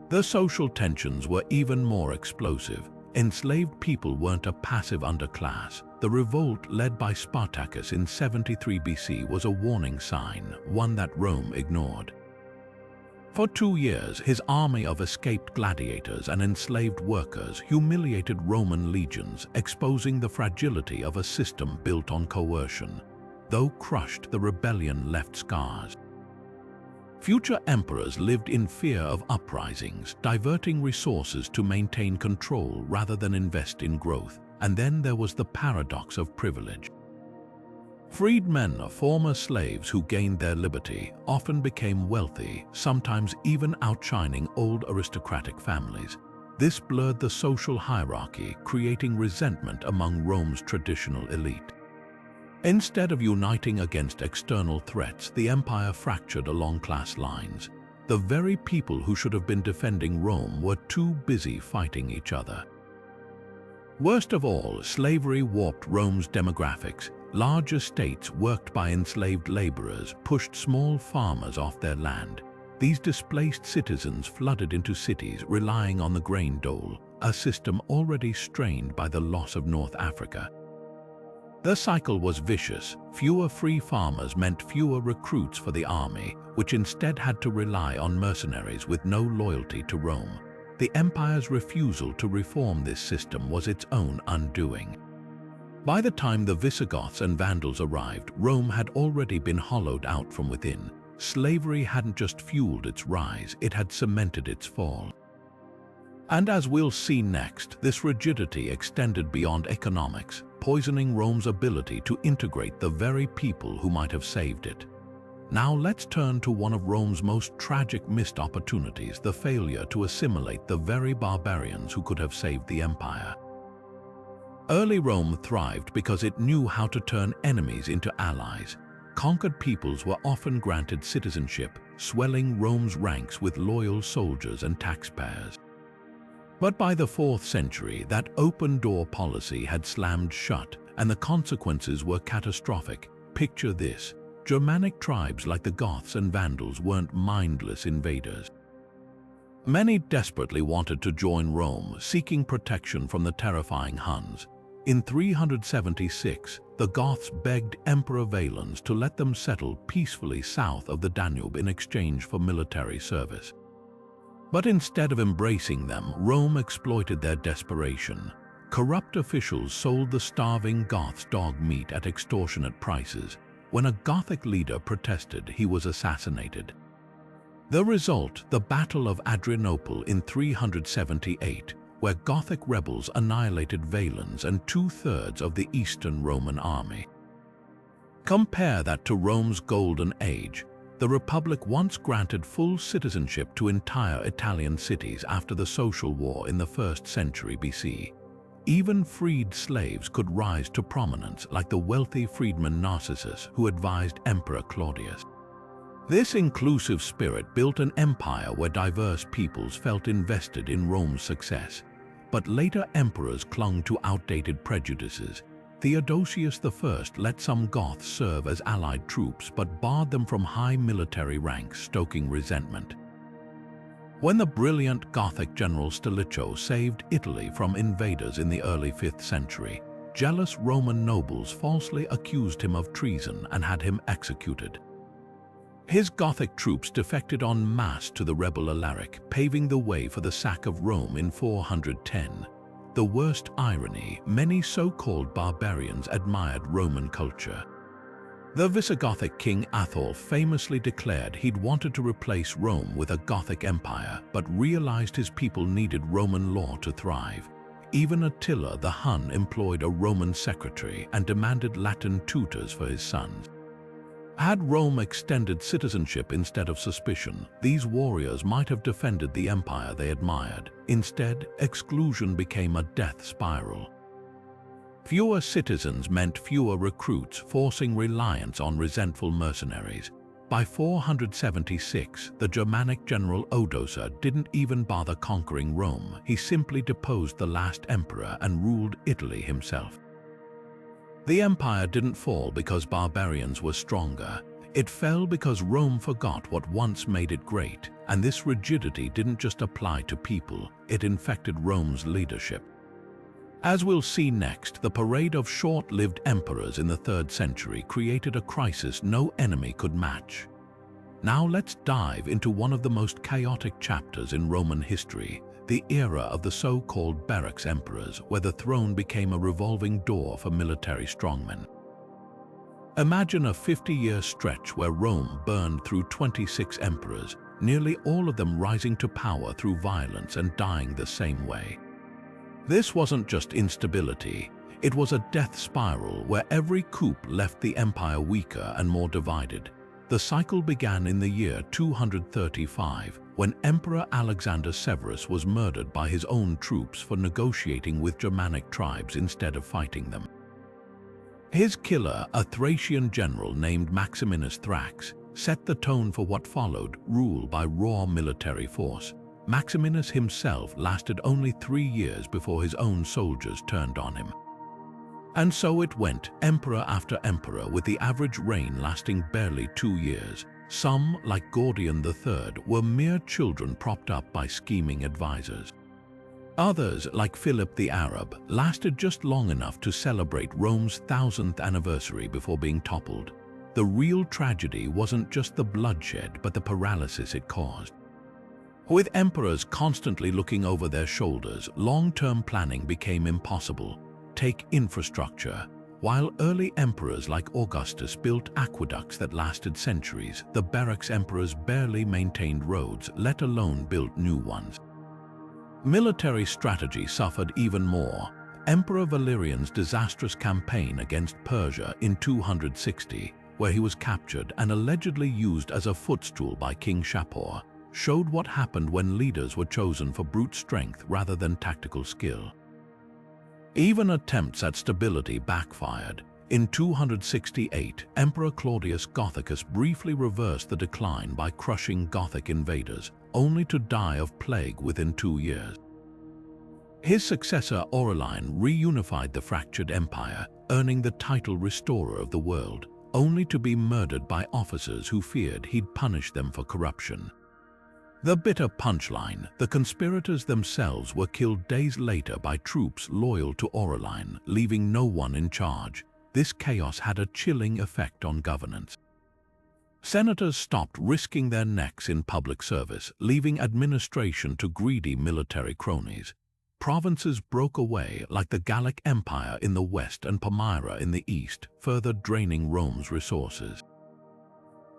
The social tensions were even more explosive. Enslaved people weren't a passive underclass. The revolt led by Spartacus in 73 BC was a warning sign, one that Rome ignored. For 2 years, his army of escaped gladiators and enslaved workers humiliated Roman legions, exposing the fragility of a system built on coercion. Though crushed, the rebellion left scars. Future emperors lived in fear of uprisings, diverting resources to maintain control rather than invest in growth. And then there was the paradox of privilege. Freedmen, former slaves who gained their liberty, often became wealthy, sometimes even outshining old aristocratic families. This blurred the social hierarchy, creating resentment among Rome's traditional elite. Instead of uniting against external threats, the empire fractured along class lines. The very people who should have been defending Rome were too busy fighting each other. Worst of all, slavery warped Rome's demographics. Large estates worked by enslaved laborers pushed small farmers off their land. These displaced citizens flooded into cities relying on the grain dole, a system already strained by the loss of North Africa. The cycle was vicious. Fewer free farmers meant fewer recruits for the army, which instead had to rely on mercenaries with no loyalty to Rome. the empire's refusal to reform this system was its own undoing. By the time the Visigoths and Vandals arrived, Rome had already been hollowed out from within. Slavery hadn't just fueled its rise, it had cemented its fall. And as we'll see next, this rigidity extended beyond economics, poisoning Rome's ability to integrate the very people who might have saved it. Now let's turn to one of Rome's most tragic missed opportunities, the failure to assimilate the very barbarians who could have saved the empire. Early Rome thrived because it knew how to turn enemies into allies. Conquered peoples were often granted citizenship, swelling Rome's ranks with loyal soldiers and taxpayers. But by the 4th century, that open-door policy had slammed shut, and the consequences were catastrophic. Picture this: Germanic tribes like the Goths and Vandals weren't mindless invaders. Many desperately wanted to join Rome, seeking protection from the terrifying Huns. In 376, the Goths begged Emperor Valens to let them settle peacefully south of the Danube in exchange for military service. But instead of embracing them, Rome exploited their desperation. Corrupt officials sold the starving Goths dog meat at extortionate prices. When a Gothic leader protested, he was assassinated. The result, the Battle of Adrianople in 378, where Gothic rebels annihilated Valens and 2/3 of the Eastern Roman army. Compare that to Rome's Golden Age. The Republic once granted full citizenship to entire Italian cities after the Social War in the 1st century BC. Even freed slaves could rise to prominence, like the wealthy freedman Narcissus, who advised Emperor Claudius. This inclusive spirit built an empire where diverse peoples felt invested in Rome's success. But later emperors clung to outdated prejudices. Theodosius I let some Goths serve as allied troops but barred them from high military ranks, stoking resentment. When the brilliant Gothic general Stilicho saved Italy from invaders in the early 5th century, jealous Roman nobles falsely accused him of treason and had him executed. His Gothic troops defected en masse to the rebel Alaric, paving the way for the sack of Rome in 410. The worst irony, many so-called barbarians admired Roman culture. The Visigothic king Atholl famously declared he'd wanted to replace Rome with a Gothic empire, but realized his people needed Roman law to thrive. Even Attila the Hun employed a Roman secretary and demanded Latin tutors for his sons. Had Rome extended citizenship instead of suspicion, these warriors might have defended the empire they admired. Instead, exclusion became a death spiral. Fewer citizens meant fewer recruits, forcing reliance on resentful mercenaries. By 476, the Germanic general Odoacer didn't even bother conquering Rome. He simply deposed the last emperor and ruled Italy himself. The empire didn't fall because barbarians were stronger. It fell because Rome forgot what once made it great, and this rigidity didn't just apply to people, it infected Rome's leadership. As we'll see next, the parade of short-lived emperors in the 3rd century created a crisis no enemy could match. Now let's dive into one of the most chaotic chapters in Roman history, the era of the so-called barracks emperors, where the throne became a revolving door for military strongmen. Imagine a 50-year stretch where Rome burned through 26 emperors, nearly all of them rising to power through violence and dying the same way. This wasn't just instability, it was a death spiral where every coup left the empire weaker and more divided. The cycle began in the year 235, when Emperor Alexander Severus was murdered by his own troops for negotiating with Germanic tribes instead of fighting them. His killer, a Thracian general named Maximinus Thrax, set the tone for what followed, rule by raw military force. Maximinus himself lasted only 3 years before his own soldiers turned on him. And so it went, emperor after emperor, with the average reign lasting barely 2 years. Some, like Gordian III, were mere children propped up by scheming advisors. Others, like Philip the Arab, lasted just long enough to celebrate Rome's 1000th anniversary before being toppled. The real tragedy wasn't just the bloodshed, but the paralysis it caused. With emperors constantly looking over their shoulders, long-term planning became impossible. Take infrastructure. While early emperors like Augustus built aqueducts that lasted centuries, the barracks emperors barely maintained roads, let alone built new ones. Military strategy suffered even more. Emperor Valerian's disastrous campaign against Persia in 260, where he was captured and allegedly used as a footstool by King Shapur, showed what happened when leaders were chosen for brute strength rather than tactical skill. Even attempts at stability backfired. In 268, Emperor Claudius Gothicus briefly reversed the decline by crushing Gothic invaders, only to die of plague within 2 years. His successor Aurelian reunified the fractured empire, earning the title Restorer of the World, only to be murdered by officers who feared he'd punish them for corruption. The bitter punchline: the conspirators themselves were killed days later by troops loyal to Aurelian, leaving no one in charge. This chaos had a chilling effect on governance. Senators stopped risking their necks in public service, leaving administration to greedy military cronies. Provinces broke away, like the Gallic Empire in the west and Palmyra in the east, further draining Rome's resources.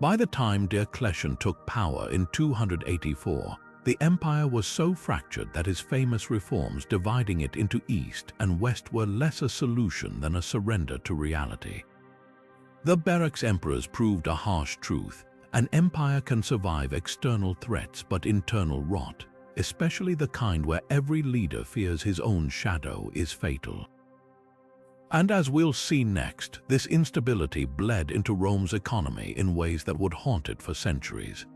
By the time Diocletian took power in 284, the empire was so fractured that his famous reforms dividing it into east and west were less a solution than a surrender to reality. The barracks emperors proved a harsh truth: an empire can survive external threats but internal rot, especially the kind where every leader fears his own shadow, is fatal. And as we'll see next, this instability bled into Rome's economy in ways that would haunt it for centuries.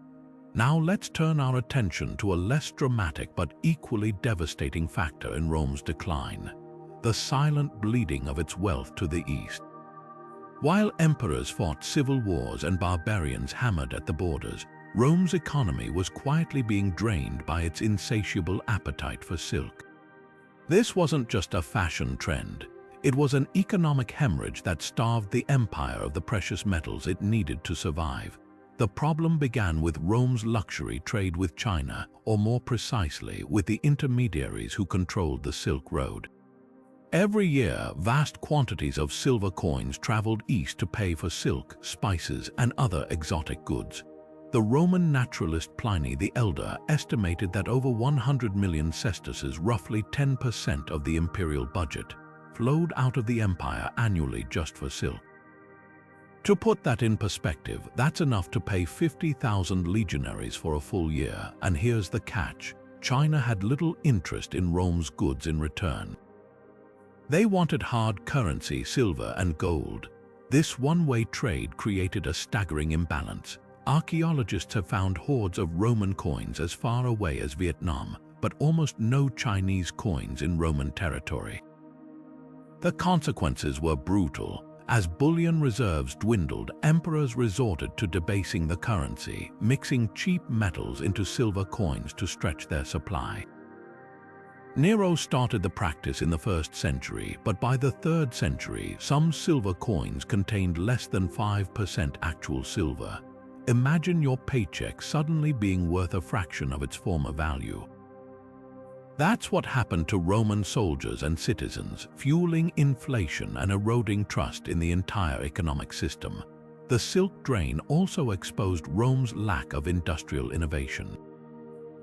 Now let's turn our attention to a less dramatic but equally devastating factor in Rome's decline: the silent bleeding of its wealth to the east. While emperors fought civil wars and barbarians hammered at the borders, Rome's economy was quietly being drained by its insatiable appetite for silk. This wasn't just a fashion trend. It was an economic hemorrhage that starved the empire of the precious metals it needed to survive. The problem began with Rome's luxury trade with China, or more precisely, with the intermediaries who controlled the Silk Road. Every year, vast quantities of silver coins traveled east to pay for silk, spices, and other exotic goods. The Roman naturalist Pliny the Elder estimated that over 100 million sesterces, roughly 10% of the imperial budget, flowed out of the empire annually just for silk. To put that in perspective, that's enough to pay 50,000 legionaries for a full year. And here's the catch: China had little interest in Rome's goods in return. They wanted hard currency, silver and gold. This one-way trade created a staggering imbalance. Archaeologists have found hordes of Roman coins as far away as Vietnam, but almost no Chinese coins in Roman territory. The consequences were brutal. As bullion reserves dwindled, emperors resorted to debasing the currency, mixing cheap metals into silver coins to stretch their supply. Nero started the practice in the 1st century, but by the 3rd century, some silver coins contained less than 5% actual silver. Imagine your paycheck suddenly being worth a fraction of its former value. That's what happened to Roman soldiers and citizens, fueling inflation and eroding trust in the entire economic system. The silk drain also exposed Rome's lack of industrial innovation.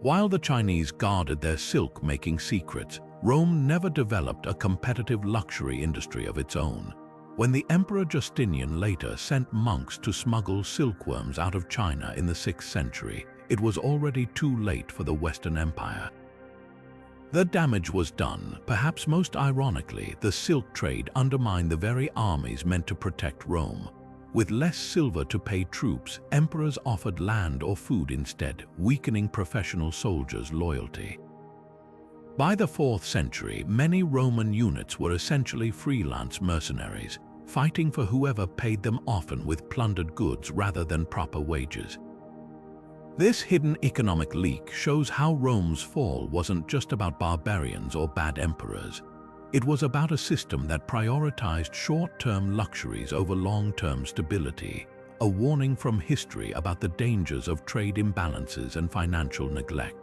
While the Chinese guarded their silk-making secrets, Rome never developed a competitive luxury industry of its own. When the Emperor Justinian later sent monks to smuggle silkworms out of China in the 6th century, it was already too late for the Western Empire. The damage was done. Perhaps most ironically, the silk trade undermined the very armies meant to protect Rome. With less silver to pay troops, emperors offered land or food instead, weakening professional soldiers' loyalty. By the 4th century, many Roman units were essentially freelance mercenaries, fighting for whoever paid them, often with plundered goods rather than proper wages. This hidden economic leak shows how Rome's fall wasn't just about barbarians or bad emperors. It was about a system that prioritized short-term luxuries over long-term stability, a warning from history about the dangers of trade imbalances and financial neglect.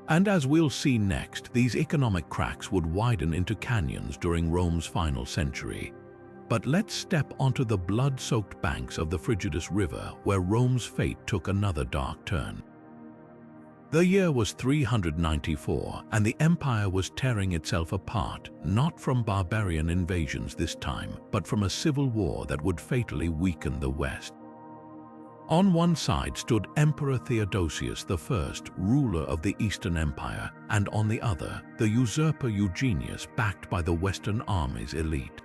And as we'll see next, these economic cracks would widen into canyons during Rome's final century. But let's step onto the blood-soaked banks of the Frigidus River, where Rome's fate took another dark turn. The year was 394, and the empire was tearing itself apart, not from barbarian invasions this time, but from a civil war that would fatally weaken the West. On one side stood Emperor Theodosius I, ruler of the Eastern Empire, and on the other, the usurper Eugenius, backed by the Western army's elite.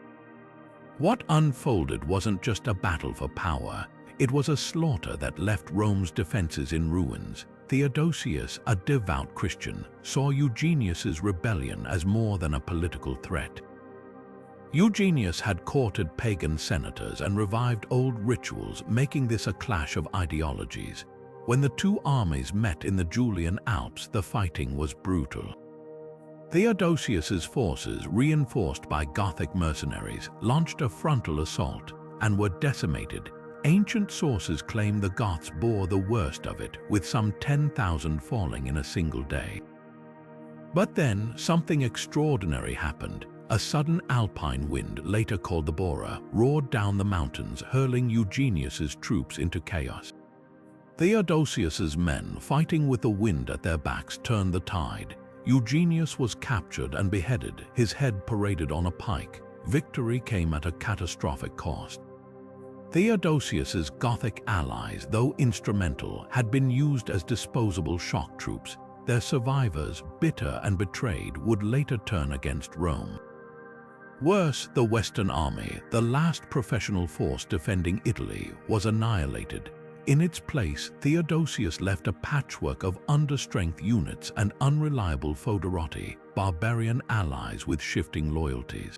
What unfolded wasn't just a battle for power, it was a slaughter that left Rome's defenses in ruins. Theodosius, a devout Christian, saw Eugenius's rebellion as more than a political threat. Eugenius had courted pagan senators and revived old rituals, making this a clash of ideologies. When the two armies met in the Julian Alps, the fighting was brutal. Theodosius's forces, reinforced by Gothic mercenaries, launched a frontal assault and were decimated. Ancient sources claim the Goths bore the worst of it, with some 10,000 falling in a single day. But then, something extraordinary happened. A sudden alpine wind, later called the Bora, roared down the mountains, hurling Eugenius's troops into chaos. Theodosius's men, fighting with the wind at their backs, turned the tide. Eugenius was captured and beheaded, his head paraded on a pike. Victory came at a catastrophic cost. Theodosius's Gothic allies, though instrumental, had been used as disposable shock troops. Their survivors, bitter and betrayed, would later turn against Rome. Worse, the Western army, the last professional force defending Italy, was annihilated. In its place, Theodosius left a patchwork of understrength units and unreliable foederati, barbarian allies with shifting loyalties.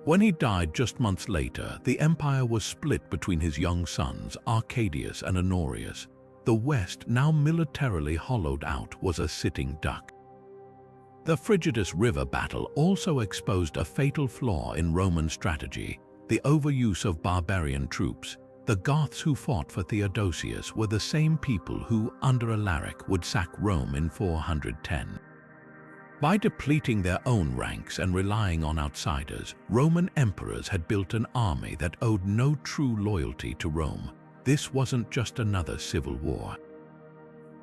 When he died just months later, the empire was split between his young sons, Arcadius and Honorius. The West, now militarily hollowed out, was a sitting duck. The Frigidus River battle also exposed a fatal flaw in Roman strategy: the overuse of barbarian troops. The Goths who fought for Theodosius were the same people who, under Alaric, would sack Rome in 410. By depleting their own ranks and relying on outsiders, Roman emperors had built an army that owed no true loyalty to Rome. This wasn't just another civil war.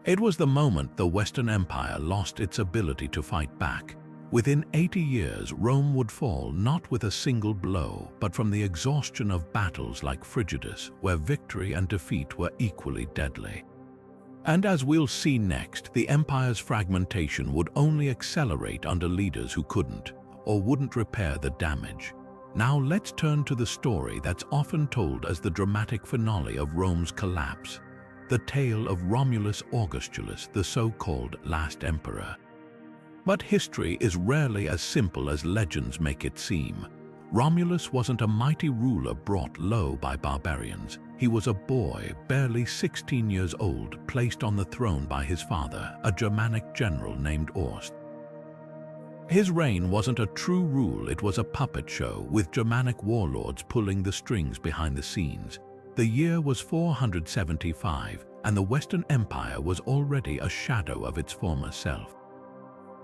It was the moment the Western Empire lost its ability to fight back. Within 80 years, Rome would fall not with a single blow, but from the exhaustion of battles like Frigidus, where victory and defeat were equally deadly. And as we'll see next, the empire's fragmentation would only accelerate under leaders who couldn't, or wouldn't repair the damage. Now let's turn to the story that's often told as the dramatic finale of Rome's collapse, the tale of Romulus Augustulus, the so-called last emperor. But history is rarely as simple as legends make it seem. Romulus wasn't a mighty ruler brought low by barbarians. He was a boy, barely 16 years old, placed on the throne by his father, a Germanic general named Orst. His reign wasn't a true rule, it was a puppet show, with Germanic warlords pulling the strings behind the scenes. The year was 475, and the Western Empire was already a shadow of its former self.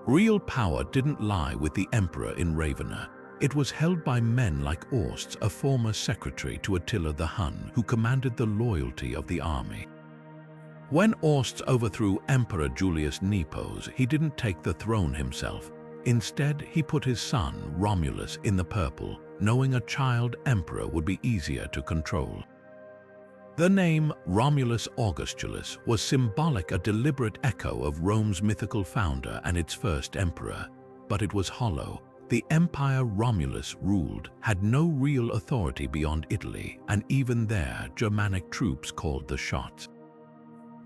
Real power didn't lie with the emperor in Ravenna. It was held by men like Orst, a former secretary to Attila the Hun, who commanded the loyalty of the army. When Orst overthrew Emperor Julius Nepos, he didn't take the throne himself. Instead, he put his son, Romulus, in the purple, knowing a child emperor would be easier to control. The name Romulus Augustulus was symbolic, a deliberate echo of Rome's mythical founder and its first emperor, but it was hollow. The empire Romulus ruled had no real authority beyond Italy, and even there, Germanic troops called the shots.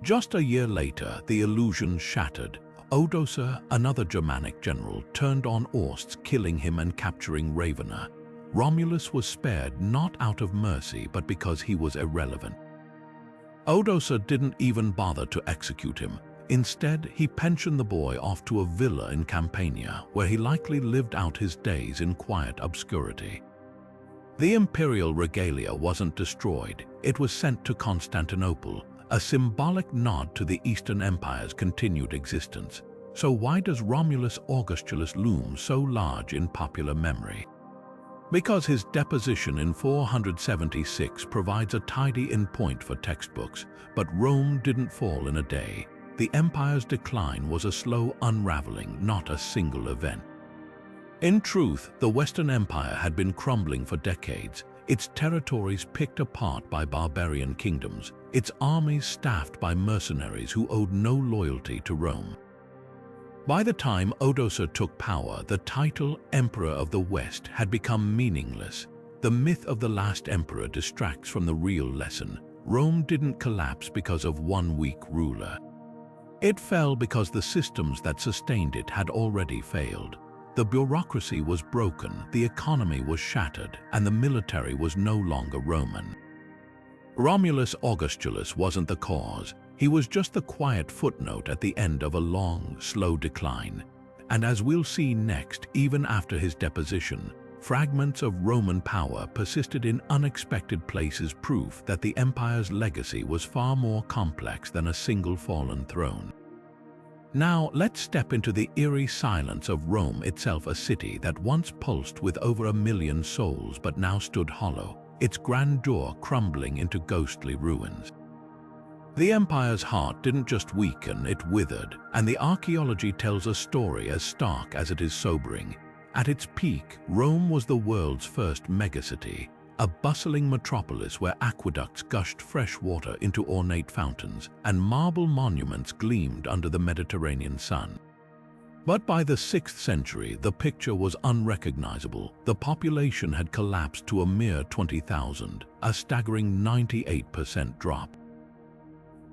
Just a year later, the illusion shattered. Odoacer, another Germanic general, turned on Orst, killing him and capturing Ravenna. Romulus was spared not out of mercy, but because he was irrelevant. Odoacer didn't even bother to execute him. Instead, he pensioned the boy off to a villa in Campania, where he likely lived out his days in quiet obscurity. The imperial regalia wasn't destroyed, it was sent to Constantinople, a symbolic nod to the Eastern Empire's continued existence. So why does Romulus Augustulus loom so large in popular memory? Because his deposition in 476 provides a tidy-in point for textbooks, but Rome didn't fall in a day. The empire's decline was a slow unraveling, not a single event. In truth, the Western Empire had been crumbling for decades, its territories picked apart by barbarian kingdoms, its armies staffed by mercenaries who owed no loyalty to Rome. By the time Odoacer took power, the title Emperor of the West had become meaningless. The myth of the last emperor distracts from the real lesson. Rome didn't collapse because of one weak ruler. It fell because the systems that sustained it had already failed. The bureaucracy was broken, the economy was shattered, and the military was no longer Roman. Romulus Augustulus wasn't the cause. He was just the quiet footnote at the end of a long, slow decline. And as we'll see next, even after his deposition, fragments of Roman power persisted in unexpected places, proof that the empire's legacy was far more complex than a single fallen throne. Now, let's step into the eerie silence of Rome itself, a city that once pulsed with over 1 million souls but now stood hollow, its grandeur crumbling into ghostly ruins. The empire's heart didn't just weaken, it withered, and the archaeology tells a story as stark as it is sobering. At its peak, Rome was the world's first megacity, a bustling metropolis where aqueducts gushed fresh water into ornate fountains and marble monuments gleamed under the Mediterranean sun. But by the 6th century, the picture was unrecognizable. The population had collapsed to a mere 20,000, a staggering 98% drop.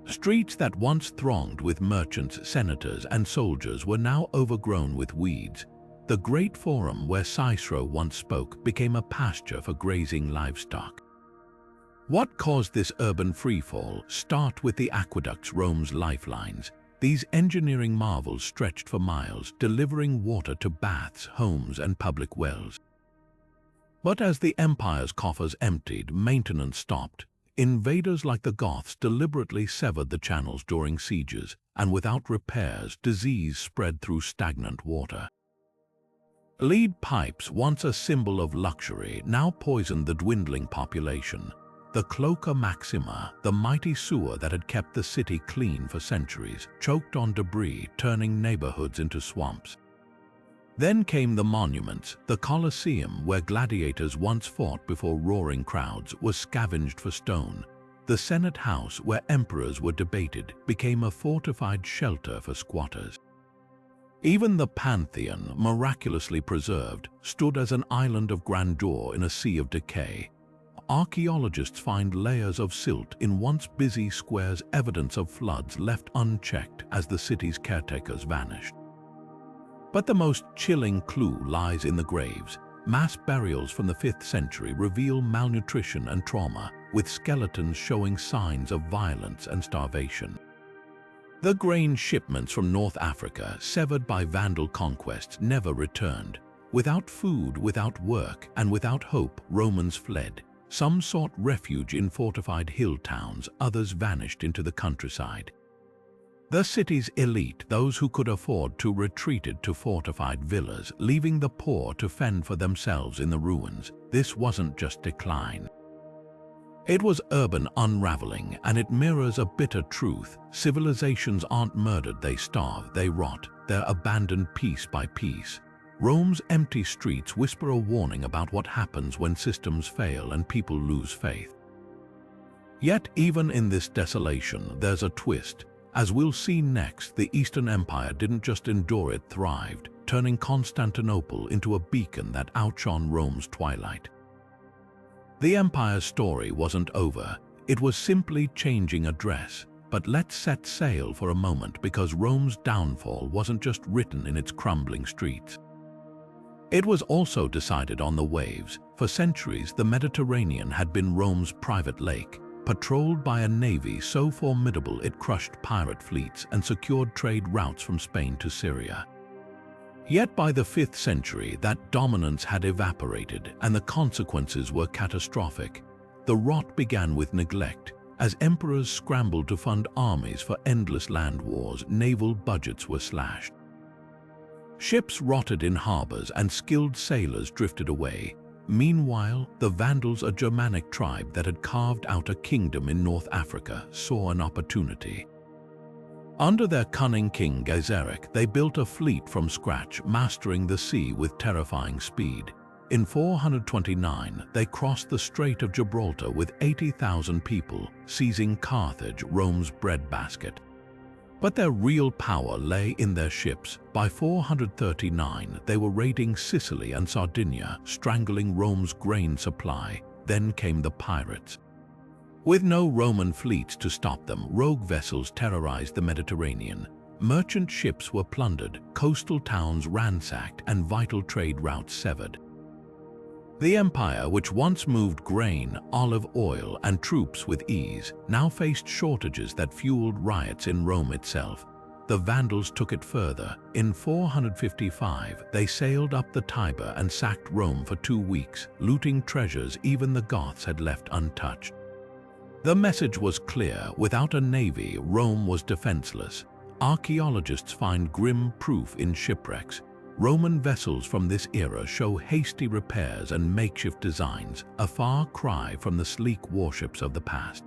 Streets that once thronged with merchants, senators, and soldiers were now overgrown with weeds. The Great Forum, where Cicero once spoke, became a pasture for grazing livestock. What caused this urban freefall? Start with the aqueducts, Rome's lifelines. These engineering marvels stretched for miles, delivering water to baths, homes, and public wells. But as the empire's coffers emptied, maintenance stopped. Invaders like the Goths deliberately severed the channels during sieges, and without repairs, disease spread through stagnant water. Lead pipes, once a symbol of luxury, now poisoned the dwindling population. The Cloaca Maxima, the mighty sewer that had kept the city clean for centuries, choked on debris, turning neighborhoods into swamps. Then came the monuments. The Colosseum, where gladiators once fought before roaring crowds, was scavenged for stone. The Senate House, where emperors were debated, became a fortified shelter for squatters. Even the Pantheon, miraculously preserved, stood as an island of grandeur in a sea of decay. Archaeologists find layers of silt in once busy squares, evidence of floods left unchecked as the city's caretakers vanished. But the most chilling clue lies in the graves. Mass burials from the 5th century reveal malnutrition and trauma, with skeletons showing signs of violence and starvation. The grain shipments from North Africa, severed by Vandal conquests, never returned. Without food, without work, and without hope, Romans fled. Some sought refuge in fortified hill towns, others vanished into the countryside. The city's elite, those who could afford to, retreated to fortified villas, leaving the poor to fend for themselves in the ruins. This wasn't just decline. It was urban unraveling, and it mirrors a bitter truth. Civilizations aren't murdered, they starve, they rot, they're abandoned piece by piece. Rome's empty streets whisper a warning about what happens when systems fail and people lose faith. Yet even in this desolation, there's a twist. As we'll see next, the Eastern Empire didn't just endure, it thrived, turning Constantinople into a beacon that outshone Rome's twilight. The empire's story wasn't over, it was simply changing address. But let's set sail for a moment, because Rome's downfall wasn't just written in its crumbling streets. It was also decided on the waves. For centuries, the Mediterranean had been Rome's private lake, patrolled by a navy so formidable it crushed pirate fleets and secured trade routes from Spain to Syria. Yet by the 5th century, that dominance had evaporated, and the consequences were catastrophic. The rot began with neglect. As emperors scrambled to fund armies for endless land wars, naval budgets were slashed. Ships rotted in harbors and skilled sailors drifted away. Meanwhile, the Vandals, a Germanic tribe that had carved out a kingdom in North Africa, saw an opportunity. Under their cunning king Gaiseric, they built a fleet from scratch, mastering the sea with terrifying speed. In 429, they crossed the Strait of Gibraltar with 80,000 people, seizing Carthage, Rome's breadbasket. But their real power lay in their ships. By 439, they were raiding Sicily and Sardinia, strangling Rome's grain supply. Then came the pirates. With no Roman fleets to stop them, rogue vessels terrorized the Mediterranean. Merchant ships were plundered, coastal towns ransacked, and vital trade routes severed. The empire, which once moved grain, olive oil, and troops with ease, now faced shortages that fueled riots in Rome itself. The Vandals took it further. In 455, they sailed up the Tiber and sacked Rome for 2 weeks, looting treasures even the Goths had left untouched. The message was clear: without a navy, Rome was defenseless. Archaeologists find grim proof in shipwrecks. Roman vessels from this era show hasty repairs and makeshift designs, a far cry from the sleek warships of the past.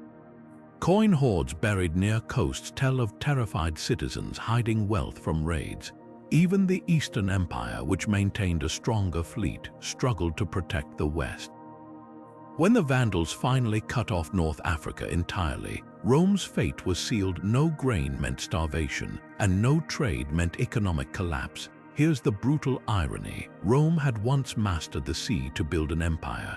Coin hoards buried near coasts tell of terrified citizens hiding wealth from raids. Even the Eastern Empire, which maintained a stronger fleet, struggled to protect the West. When the Vandals finally cut off North Africa entirely, Rome's fate was sealed. No grain meant starvation, and no trade meant economic collapse. Here's the brutal irony: Rome had once mastered the sea to build an empire.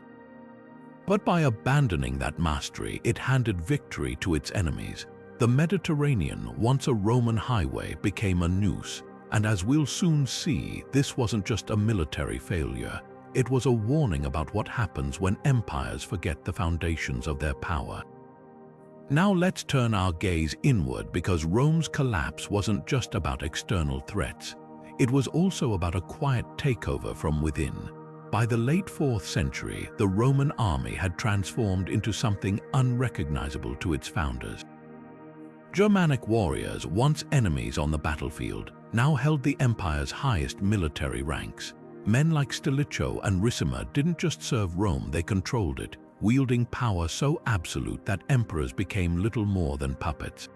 But by abandoning that mastery, it handed victory to its enemies. The Mediterranean, once a Roman highway, became a noose. And as we'll soon see, this wasn't just a military failure. It was a warning about what happens when empires forget the foundations of their power. Now let's turn our gaze inward, because Rome's collapse wasn't just about external threats. It was also about a quiet takeover from within. By the late 4th century, the Roman army had transformed into something unrecognizable to its founders. Germanic warriors, once enemies on the battlefield, now held the empire's highest military ranks. Men like Stilicho and Ricimer didn't just serve Rome, they controlled it, wielding power so absolute that emperors became little more than puppets.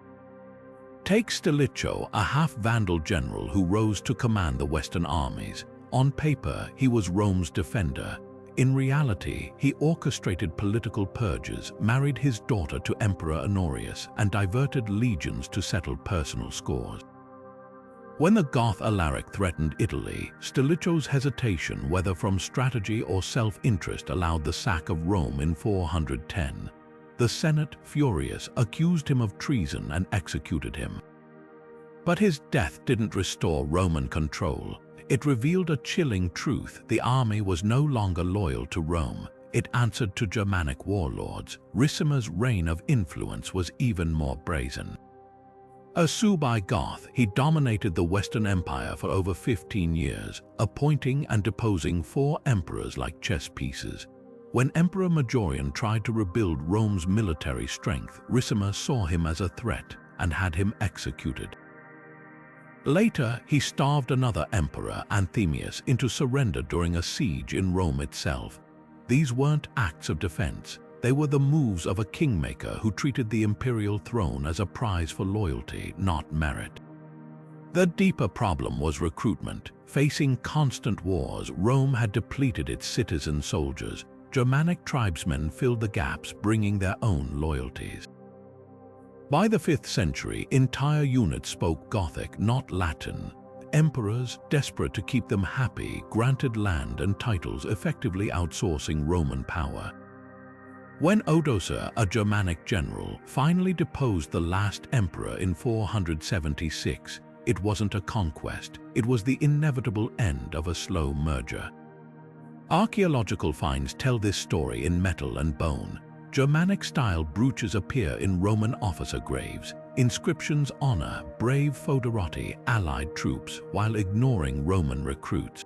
Take Stilicho, a half-Vandal general who rose to command the Western armies. On paper, he was Rome's defender. In reality, he orchestrated political purges, married his daughter to Emperor Honorius, and diverted legions to settle personal scores. When the Goth Alaric threatened Italy, Stilicho's hesitation, whether from strategy or self-interest, allowed the sack of Rome in 410. The Senate, furious, accused him of treason and executed him. But his death didn't restore Roman control. It revealed a chilling truth: the army was no longer loyal to Rome. It answered to Germanic warlords. Ricimer's reign of influence was even more brazen. A Suebi Goth, he dominated the Western Empire for over 15 years, appointing and deposing 4 emperors like chess pieces. When Emperor Majorian tried to rebuild Rome's military strength, Ricimer saw him as a threat and had him executed. Later, he starved another emperor, Anthemius, into surrender during a siege in Rome itself. These weren't acts of defense. They were the moves of a kingmaker who treated the imperial throne as a prize for loyalty, not merit. The deeper problem was recruitment. Facing constant wars, Rome had depleted its citizen soldiers. Germanic tribesmen filled the gaps, bringing their own loyalties. By the 5th century, entire units spoke Gothic, not Latin. Emperors, desperate to keep them happy, granted land and titles, effectively outsourcing Roman power. When Odoacer, a Germanic general, finally deposed the last emperor in 476, it wasn't a conquest, it was the inevitable end of a slow merger. Archaeological finds tell this story in metal and bone. Germanic-style brooches appear in Roman officer graves. Inscriptions honor brave foederati, allied troops, while ignoring Roman recruits.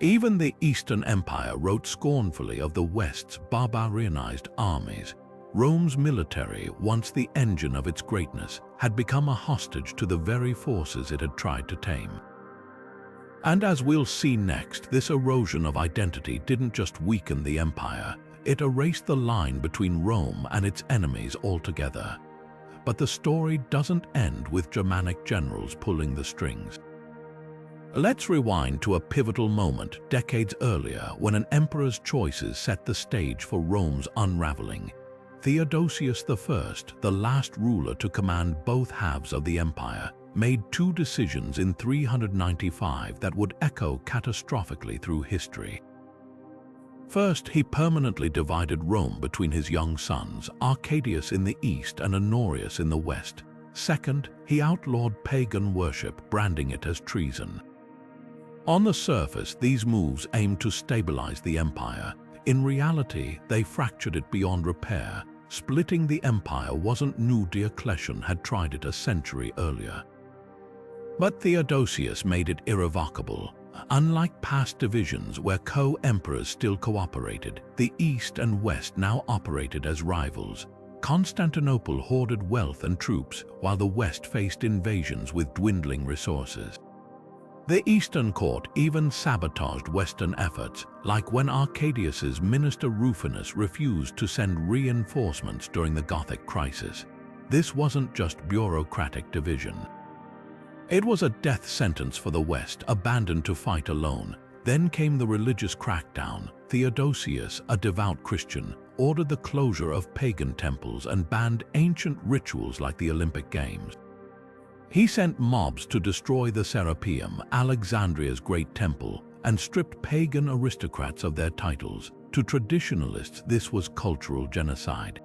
Even the Eastern Empire wrote scornfully of the West's barbarianized armies. Rome's military, once the engine of its greatness, had become a hostage to the very forces it had tried to tame. And as we'll see next, this erosion of identity didn't just weaken the empire, it erased the line between Rome and its enemies altogether. But the story doesn't end with Germanic generals pulling the strings. Let's rewind to a pivotal moment decades earlier when an emperor's choices set the stage for Rome's unraveling. Theodosius I, the last ruler to command both halves of the empire, made two decisions in 395 that would echo catastrophically through history. First, he permanently divided Rome between his young sons, Arcadius in the east and Honorius in the west. Second, he outlawed pagan worship, branding it as treason. On the surface, these moves aimed to stabilize the empire. In reality, they fractured it beyond repair. Splitting the empire wasn't new. Diocletian had tried it a century earlier. But Theodosius made it irrevocable. Unlike past divisions where co-emperors still cooperated, the East and West now operated as rivals. Constantinople hoarded wealth and troops, while the West faced invasions with dwindling resources. The Eastern court even sabotaged Western efforts, like when Arcadius's minister Rufinus refused to send reinforcements during the Gothic crisis. This wasn't just bureaucratic division. It was a death sentence for the West, abandoned to fight alone. Then came the religious crackdown. Theodosius, a devout Christian, ordered the closure of pagan temples and banned ancient rituals like the Olympic Games. He sent mobs to destroy the Serapeum, Alexandria's great temple, and stripped pagan aristocrats of their titles. To traditionalists, this was cultural genocide.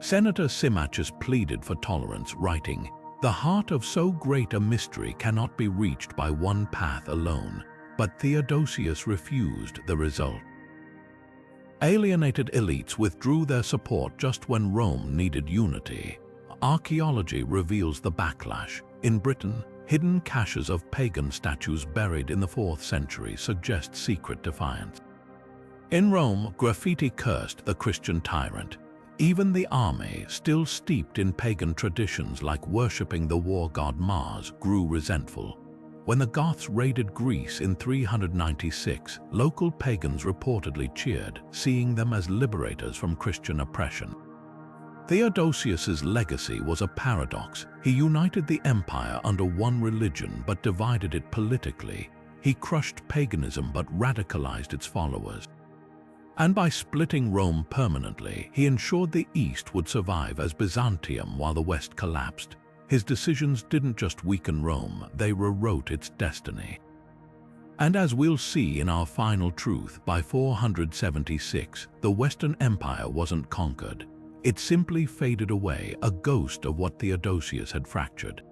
Senator Symmachus pleaded for tolerance, writing, "The heart of so great a mystery cannot be reached by one path alone." But Theodosius refused. The result: alienated elites withdrew their support just when Rome needed unity. Archaeology reveals the backlash. In Britain, hidden caches of pagan statues buried in the 4th century suggest secret defiance. In Rome, graffiti cursed the Christian tyrant. Even the army, still steeped in pagan traditions like worshipping the war god Mars, grew resentful. When the Goths raided Greece in 396, local pagans reportedly cheered, seeing them as liberators from Christian oppression. Theodosius's legacy was a paradox. He united the empire under one religion but divided it politically. He crushed paganism but radicalized its followers. And by splitting Rome permanently, he ensured the East would survive as Byzantium while the West collapsed. His decisions didn't just weaken Rome, they rewrote its destiny. And as we'll see in our final truth, by 476, the Western Empire wasn't conquered. It simply faded away, a ghost of what Theodosius had fractured.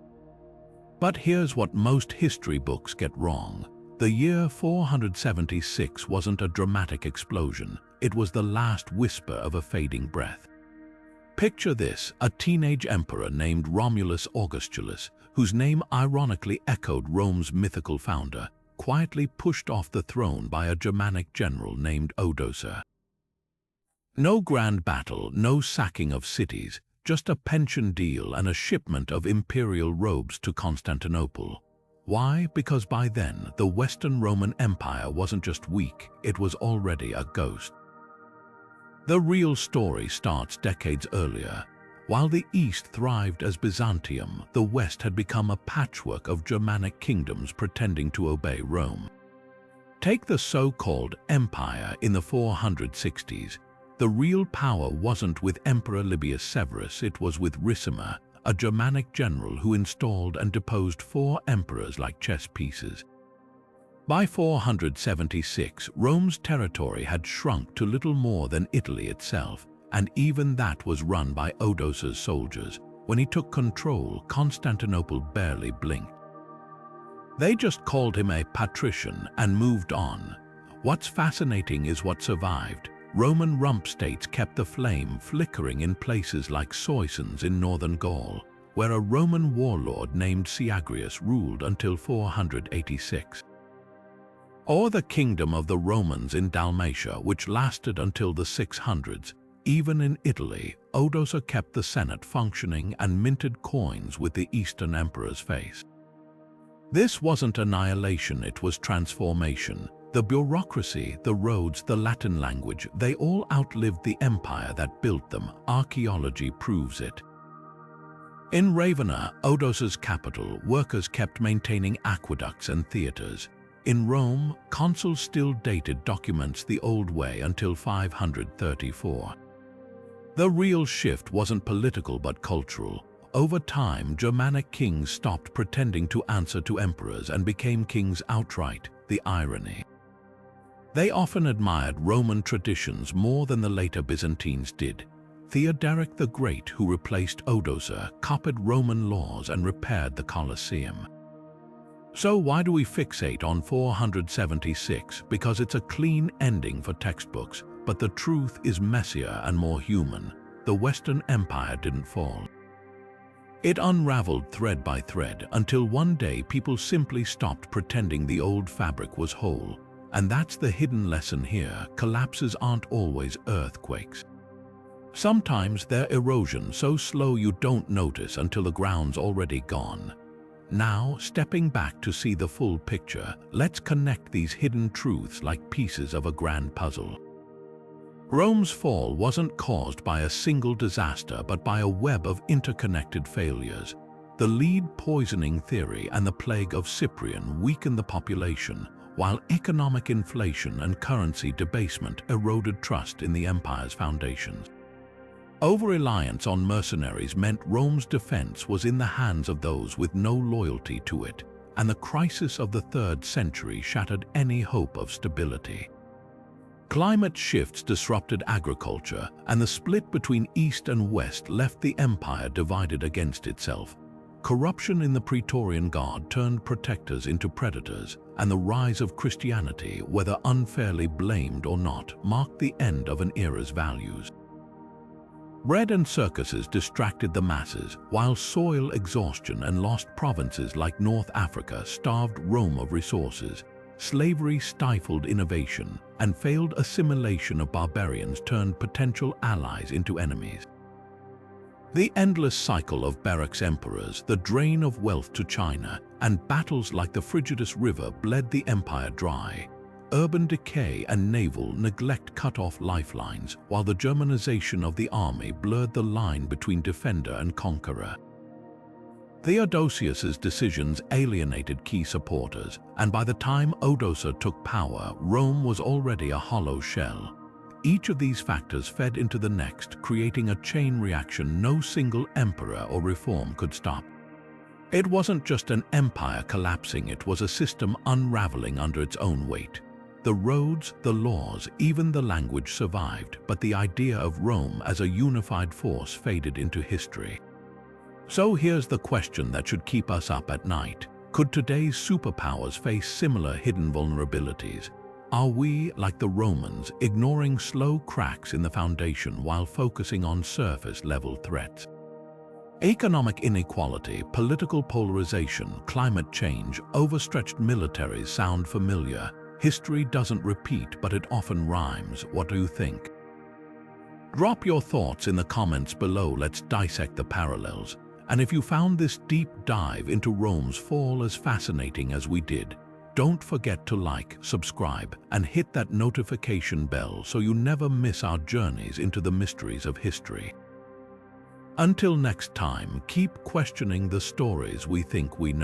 But here's what most history books get wrong. The year 476 wasn't a dramatic explosion. It was the last whisper of a fading breath. Picture this: a teenage emperor named Romulus Augustulus, whose name ironically echoed Rome's mythical founder, quietly pushed off the throne by a Germanic general named Odoacer. No grand battle, no sacking of cities, just a pension deal and a shipment of imperial robes to Constantinople. Why? Because by then, the Western Roman Empire wasn't just weak, it was already a ghost. The real story starts decades earlier. While the East thrived as Byzantium, the West had become a patchwork of Germanic kingdoms pretending to obey Rome. Take the so-called empire in the 460s. The real power wasn't with Emperor Libius Severus, it was with Ricimer, a Germanic general who installed and deposed 4 emperors like chess pieces. By 476, Rome's territory had shrunk to little more than Italy itself, and even that was run by Odoacer's soldiers. When he took control, Constantinople barely blinked. They just called him a patrician and moved on. What's fascinating is what survived. Roman rump states kept the flame flickering in places like Soissons in northern Gaul, where a Roman warlord named Syagrius ruled until 486. Or the kingdom of the Romans in Dalmatia, which lasted until the 600s. Even in Italy, Odoacer kept the Senate functioning and minted coins with the Eastern Emperor's face. This wasn't annihilation, it was transformation. The bureaucracy, the roads, the Latin language, they all outlived the empire that built them. Archaeology proves it. In Ravenna, Odoacer's capital, workers kept maintaining aqueducts and theaters. In Rome, consuls still dated documents the old way until 534. The real shift wasn't political but cultural. Over time, Germanic kings stopped pretending to answer to emperors and became kings outright. The irony. They often admired Roman traditions more than the later Byzantines did. Theodoric the Great, who replaced Odoacer, copied Roman laws and repaired the Colosseum. So why do we fixate on 476? Because it's a clean ending for textbooks, but the truth is messier and more human. The Western Empire didn't fall. It unraveled thread by thread until one day people simply stopped pretending the old fabric was whole. And that's the hidden lesson here. Collapses aren't always earthquakes. Sometimes they're erosion so slow you don't notice until the ground's already gone. Now, stepping back to see the full picture, let's connect these hidden truths like pieces of a grand puzzle. Rome's fall wasn't caused by a single disaster but by a web of interconnected failures. The lead poisoning theory and the Plague of Cyprian weakened the population, while economic inflation and currency debasement eroded trust in the empire's foundations. Over-reliance on mercenaries meant Rome's defense was in the hands of those with no loyalty to it, and the crisis of the 3rd century shattered any hope of stability. Climate shifts disrupted agriculture, and the split between East and West left the empire divided against itself. Corruption in the Praetorian Guard turned protectors into predators, and the rise of Christianity, whether unfairly blamed or not, marked the end of an era's values. Bread and circuses distracted the masses, while soil exhaustion and lost provinces like North Africa starved Rome of resources. Slavery stifled innovation, and failed assimilation of barbarians turned potential allies into enemies. The endless cycle of barracks emperors, the drain of wealth to China, and battles like the Frigidus River bled the empire dry. Urban decay and naval neglect cut off lifelines, while the Germanization of the army blurred the line between defender and conqueror. Theodosius's decisions alienated key supporters, and by the time Odoacer took power, Rome was already a hollow shell. Each of these factors fed into the next, creating a chain reaction no single emperor or reform could stop. It wasn't just an empire collapsing, it was a system unraveling under its own weight. The roads, the laws, even the language survived, but the idea of Rome as a unified force faded into history. So here's the question that should keep us up at night. Could today's superpowers face similar hidden vulnerabilities? Are we, like the Romans, ignoring slow cracks in the foundation while focusing on surface-level threats? Economic inequality, political polarization, climate change, overstretched militaries sound familiar. History doesn't repeat, but it often rhymes. What do you think? Drop your thoughts in the comments below. Let's dissect the parallels. And if you found this deep dive into Rome's fall as fascinating as we did, don't forget to like, subscribe, and hit that notification bell so you never miss our journeys into the mysteries of history. Until next time, keep questioning the stories we think we know.